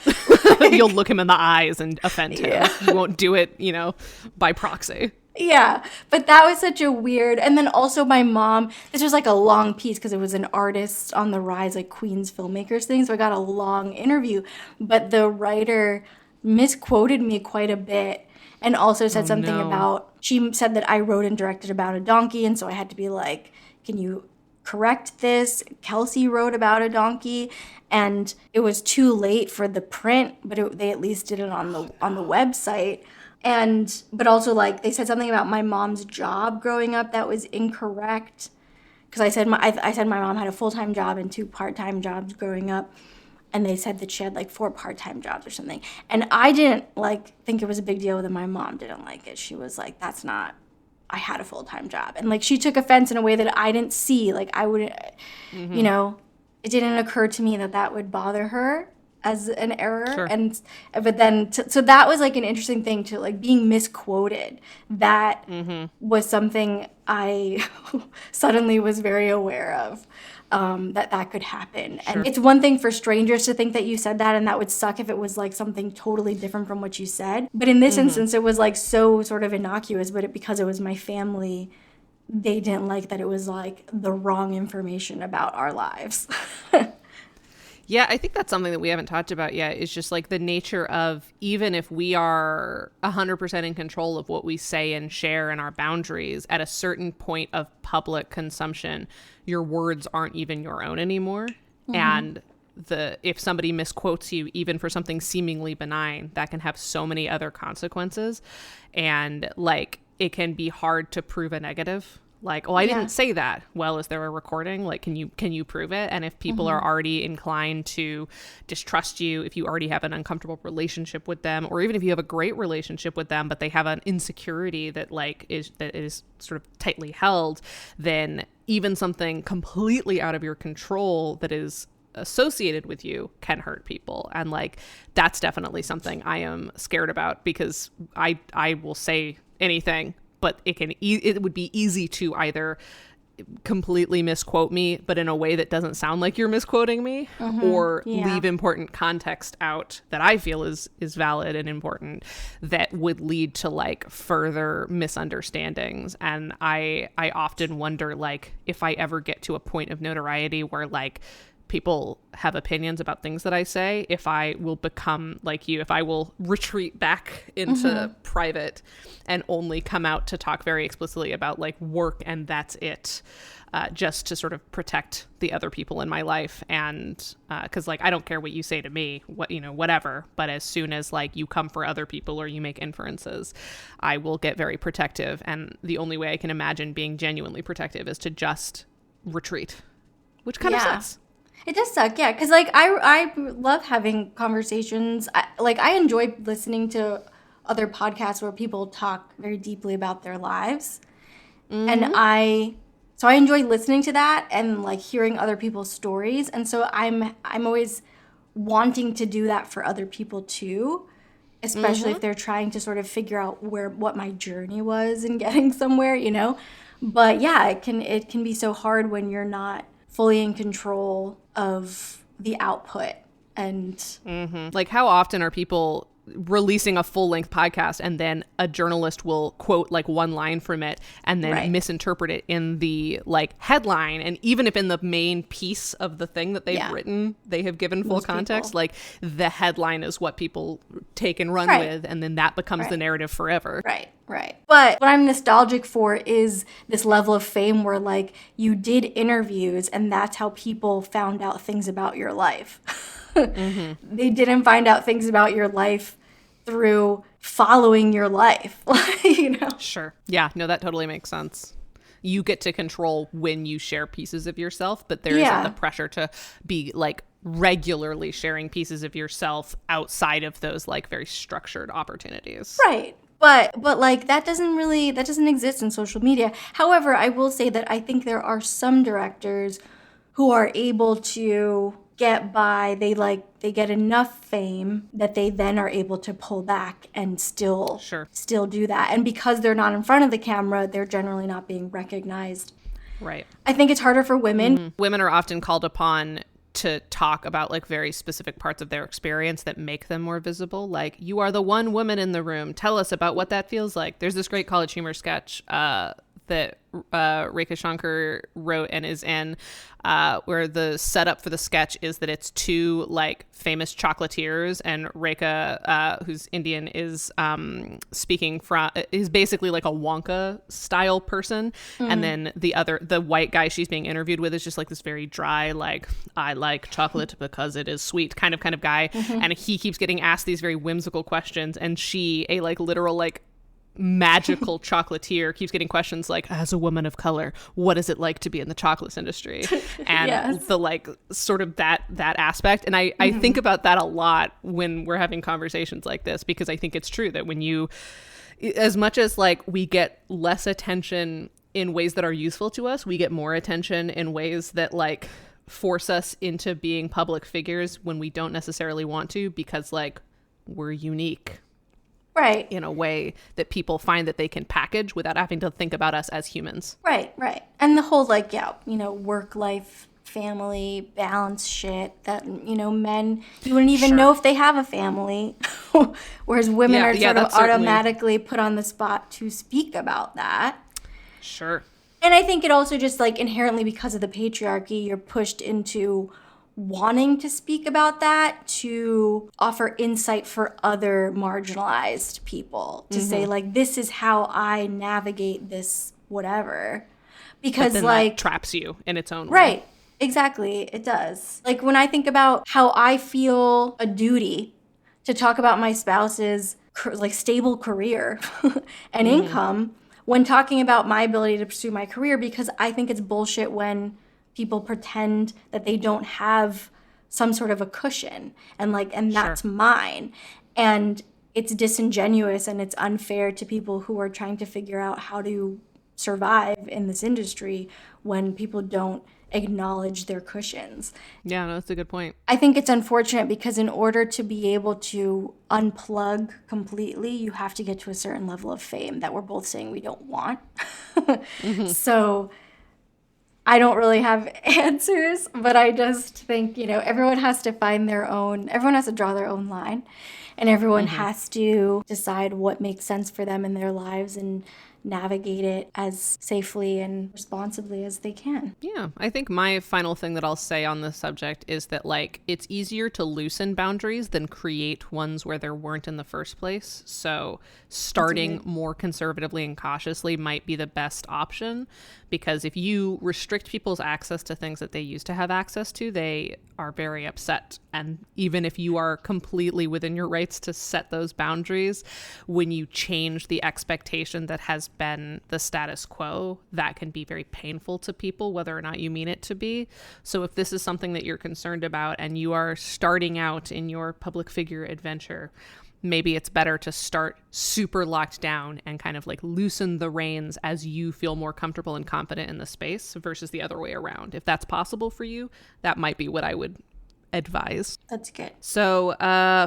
Like, you'll look him in the eyes and offend him. You won't do it, you know, by proxy.
Yeah, but that was such a weird, and then also my mom, this was like a long piece because it was an artist on the rise, like Queens filmmakers thing, so I got a long interview, but the writer misquoted me quite a bit and also said something about, she said that I wrote and directed about a donkey, and so I had to be like, can you correct this? Kelsey wrote about a donkey, and it was too late for the print, but they at least did it on the website. But also like they said something about my mom's job growing up that was incorrect, because I said my mom had a full-time job and 2 part-time jobs growing up, and they said that she had like 4 part-time jobs or something, and I didn't like think it was a big deal that my mom didn't like it. She was like, that's not, I had a full-time job, and like she took offense in a way that I didn't see. Like I wouldn't, you know, it didn't occur to me that would bother her. as an error.
Sure.
And but then so that was like an interesting thing to like being misquoted. That was something I suddenly was very aware of. That could happen.
Sure.
And it's one thing for strangers to think that you said that, and that would suck if it was like something totally different from what you said. But in this instance, it was like so sort of innocuous, but because it was my family, they didn't like that it was like the wrong information about our lives.
Yeah, I think that's something that we haven't talked about yet, is just like the nature of, even if we are 100% in control of what we say and share and our boundaries, at a certain point of public consumption, your words aren't even your own anymore. And if somebody misquotes you, even for something seemingly benign, that can have so many other consequences. And like, it can be hard to prove a negative. Like, oh, I didn't say that. Well, is there a recording? Like, can you prove it? And if people are already inclined to distrust you, if you already have an uncomfortable relationship with them, or even if you have a great relationship with them, but they have an insecurity that is sort of tightly held, then even something completely out of your control that is associated with you can hurt people. And like, that's definitely something I am scared about, because I will say anything, but it would be easy to either completely misquote me, but in a way that doesn't sound like you're misquoting me, or leave important context out that I feel is valid and important, that would lead to like further misunderstandings. And I often wonder, like, if I ever get to a point of notoriety where like people have opinions about things that I say, if I will become like you, if I will retreat back into private and only come out to talk very explicitly about like work and that's it, just to sort of protect the other people in my life. And because like, I don't care what you say to me, whatever, but as soon as like you come for other people or you make inferences, I will get very protective. And the only way I can imagine being genuinely protective is to just retreat, which kind of sucks.
It does suck, yeah, because like I love having conversations. I enjoy listening to other podcasts where people talk very deeply about their lives, and I enjoy listening to that and like hearing other people's stories, and so I'm always wanting to do that for other people too, especially if they're trying to sort of figure out what my journey was in getting somewhere, But yeah, it can be so hard when you're not fully in control of the output. And
like, how often are people releasing a full-length podcast and then a journalist will quote like one line from it and then misinterpret it in the like headline, and even if in the main piece of the thing that they've written they have given full context, like the headline is what people take and run with, and then that becomes the narrative forever.
Right. But what I'm nostalgic for is this level of fame where like you did interviews and that's how people found out things about your life. They didn't find out things about your life through following your life,
Sure. Yeah, no, that totally makes sense. You get to control when you share pieces of yourself, but there isn't the pressure to be like regularly sharing pieces of yourself outside of those like very structured opportunities.
Right. But like that doesn't exist in social media. However, I will say that I think there are some directors who are able to get by. They get enough fame that they then are able to pull back and still do that. And because they're not in front of the camera, they're generally not being recognized.
Right.
I think it's harder for women.
Women are often called upon to talk about like very specific parts of their experience that make them more visible. Like, you are the one woman in the room. Tell us about what that feels like. There's this great College Humor sketch that Rekha Shankar wrote and is in, where the setup for the sketch is that it's two like famous chocolatiers, and Rekha, who's Indian, is is basically like a Wonka style person, and then the white guy she's being interviewed with is just like this very dry, like, I like chocolate because it is sweet kind of guy, and he keeps getting asked these very whimsical questions, and she, a like literal like magical chocolatier, keeps getting questions like, as a woman of color, what is it like to be in the chocolates industry? And the like sort of that aspect. And I think about that a lot when we're having conversations like this, because I think it's true that when you, as much as like we get less attention in ways that are useful to us, we get more attention in ways that like force us into being public figures when we don't necessarily want to, because like we're unique.
Right.
In a way that people find that they can package without having to think about us as humans.
Right. And the whole like, work life, family balance shit that, men, you wouldn't even know if they have a family. Whereas women are sort of automatically put on the spot to speak about that.
Sure.
And I think it also just like inherently because of the patriarchy, you're pushed into wanting to speak about that, to offer insight for other marginalized people, to say like, this is how I navigate this whatever, because like
that traps you in its own way.
Right, exactly, it does. Like when I think about how I feel a duty to talk about my spouse's like stable career and income when talking about my ability to pursue my career, because I think it's bullshit when people pretend that they don't have some sort of a cushion and that's mine. And it's disingenuous and it's unfair to people who are trying to figure out how to survive in this industry when people don't acknowledge their cushions.
Yeah, no, that's a good point.
I think it's unfortunate because in order to be able to unplug completely, you have to get to a certain level of fame that we're both saying we don't want. So I don't really have answers, but I just think, everyone has to everyone has to draw their own line, and everyone has to decide what makes sense for them in their lives and navigate it as safely and responsibly as they can.
Yeah, I think my final thing that I'll say on this subject is that like it's easier to loosen boundaries than create ones where there weren't in the first place. So starting more conservatively and cautiously might be the best option, because if you restrict people's access to things that they used to have access to, they are very upset. And even if you are completely within your rights to set those boundaries, when you change the expectation that has been the status quo, that can be very painful to people, whether or not you mean it to be. So if this is something that you're concerned about and you are starting out in your public figure adventure, maybe it's better to start super locked down and kind of like loosen the reins as you feel more comfortable and confident in the space versus the other way around. If that's possible for you, that might be what I would advise.
That's good.
So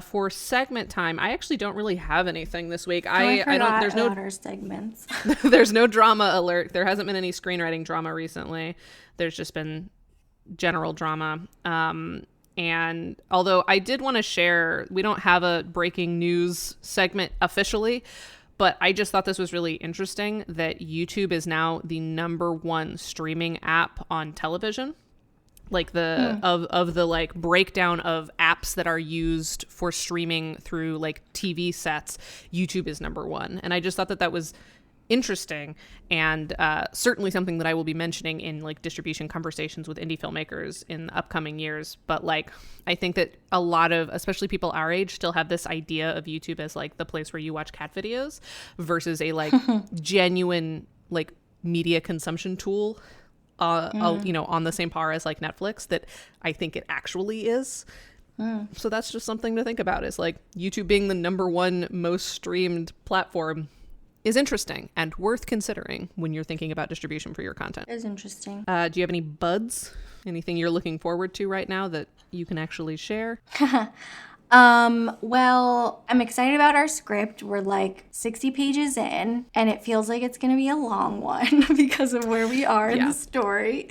for segment time, I actually don't really have anything this week. I don't. There's no
our segments.
There's no drama alert. There hasn't been any screenwriting drama recently. There's just been general drama. And although I did want to share, we don't have a breaking news segment officially, but I just thought this was really interesting that YouTube is now the #1 streaming app on television. Like of the like breakdown of apps that are used for streaming through like TV sets, YouTube is #1. And I just thought that was interesting, and certainly something that I will be mentioning in like distribution conversations with indie filmmakers in the upcoming years. But like I think that a lot of, especially people our age, still have this idea of YouTube as like the place where you watch cat videos versus a like genuine like media consumption tool on the same par as like Netflix, that I think it actually is. So that's just something to think about, is like YouTube being the #1 most streamed platform is interesting and worth considering when you're thinking about distribution for your content.
It is interesting.
Do you have any buds? Anything you're looking forward to right now that you can actually share?
Well, I'm excited about our script. We're like 60 pages in, and it feels like it's going to be a long one because of where we are in the story.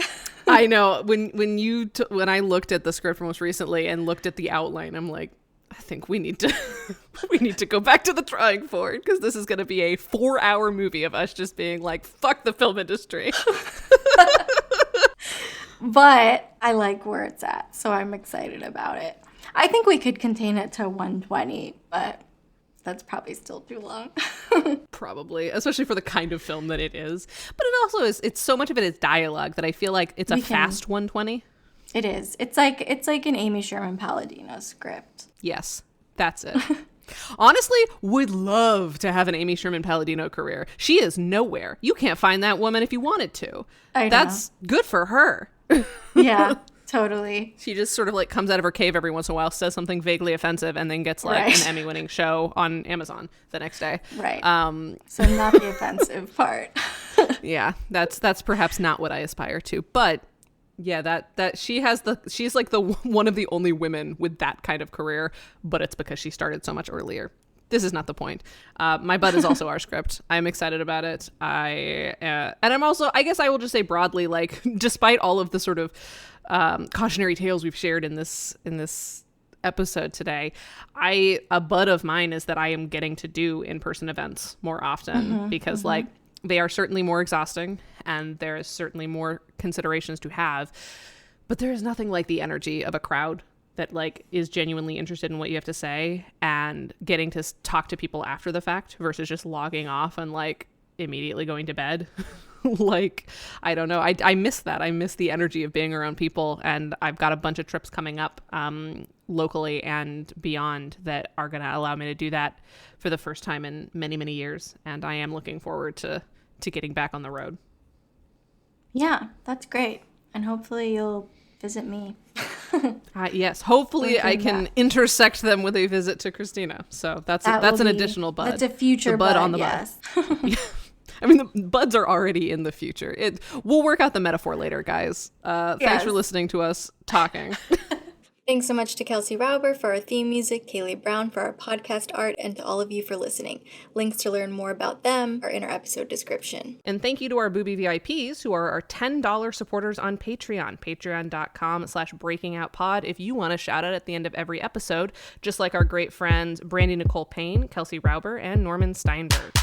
I know. When I looked at the script most recently and looked at the outline, I'm like, I think we need to go back to the drawing board, because this is going to be a 4-hour movie of us just being like, fuck the film industry.
But I like where it's at, so I'm excited about it. I think we could contain it to 120, but that's probably still too long.
Probably, especially for the kind of film that it is. But it also is, it's so much of it is dialogue that I feel like it's fast 120.
It is. It's like an Amy Sherman Palladino script.
Yes, that's it. Honestly, would love to have an Amy Sherman Palladino career. She is nowhere. You can't find that woman if you wanted to.
I know.
That's good for her.
Yeah, totally.
She just sort of like comes out of her cave every once in a while, says something vaguely offensive, and then gets like an Emmy-winning show on Amazon the next day.
Right. So not the offensive part.
Yeah, that's perhaps not what I aspire to, but Yeah, that she's like the one of the only women with that kind of career, but it's because she started so much earlier. This is not the point. My Bud is also our script. I'm excited about it. And I'm also, I guess I will just say broadly, like, despite all of the sort of cautionary tales we've shared in this episode today, a bud of mine is that I am getting to do in-person events more often, because like they are certainly more exhausting and there is certainly more considerations to have, but there is nothing like the energy of a crowd that like is genuinely interested in what you have to say and getting to talk to people after the fact versus just logging off and like immediately going to bed. Like, I don't know. I miss that. I miss the energy of being around people. And I've got a bunch of trips coming up locally and beyond that are going to allow me to do that for the first time in many, many years. And I am looking forward to getting back on the road.
Yeah, that's great. And hopefully you'll visit me.
Yes, hopefully I can intersect them with a visit to Christina. So that's an additional bud.
That's a future bud on the
yes. Bud. I mean, the buds are already in the future. We'll work out the metaphor later, guys. Thanks for listening to us talking.
Thanks so much to Kelsey Rauber for our theme music, Kaylee Brown for our podcast art, and to all of you for listening. Links to learn more about them are in our episode description.
And thank you to our Booby VIPs who are our $10 supporters on Patreon, patreon.com/breakingoutpod. If you want a shout out at the end of every episode, just like our great friends Brandy Nicole Payne, Kelsey Rauber, and Norman Steinberg.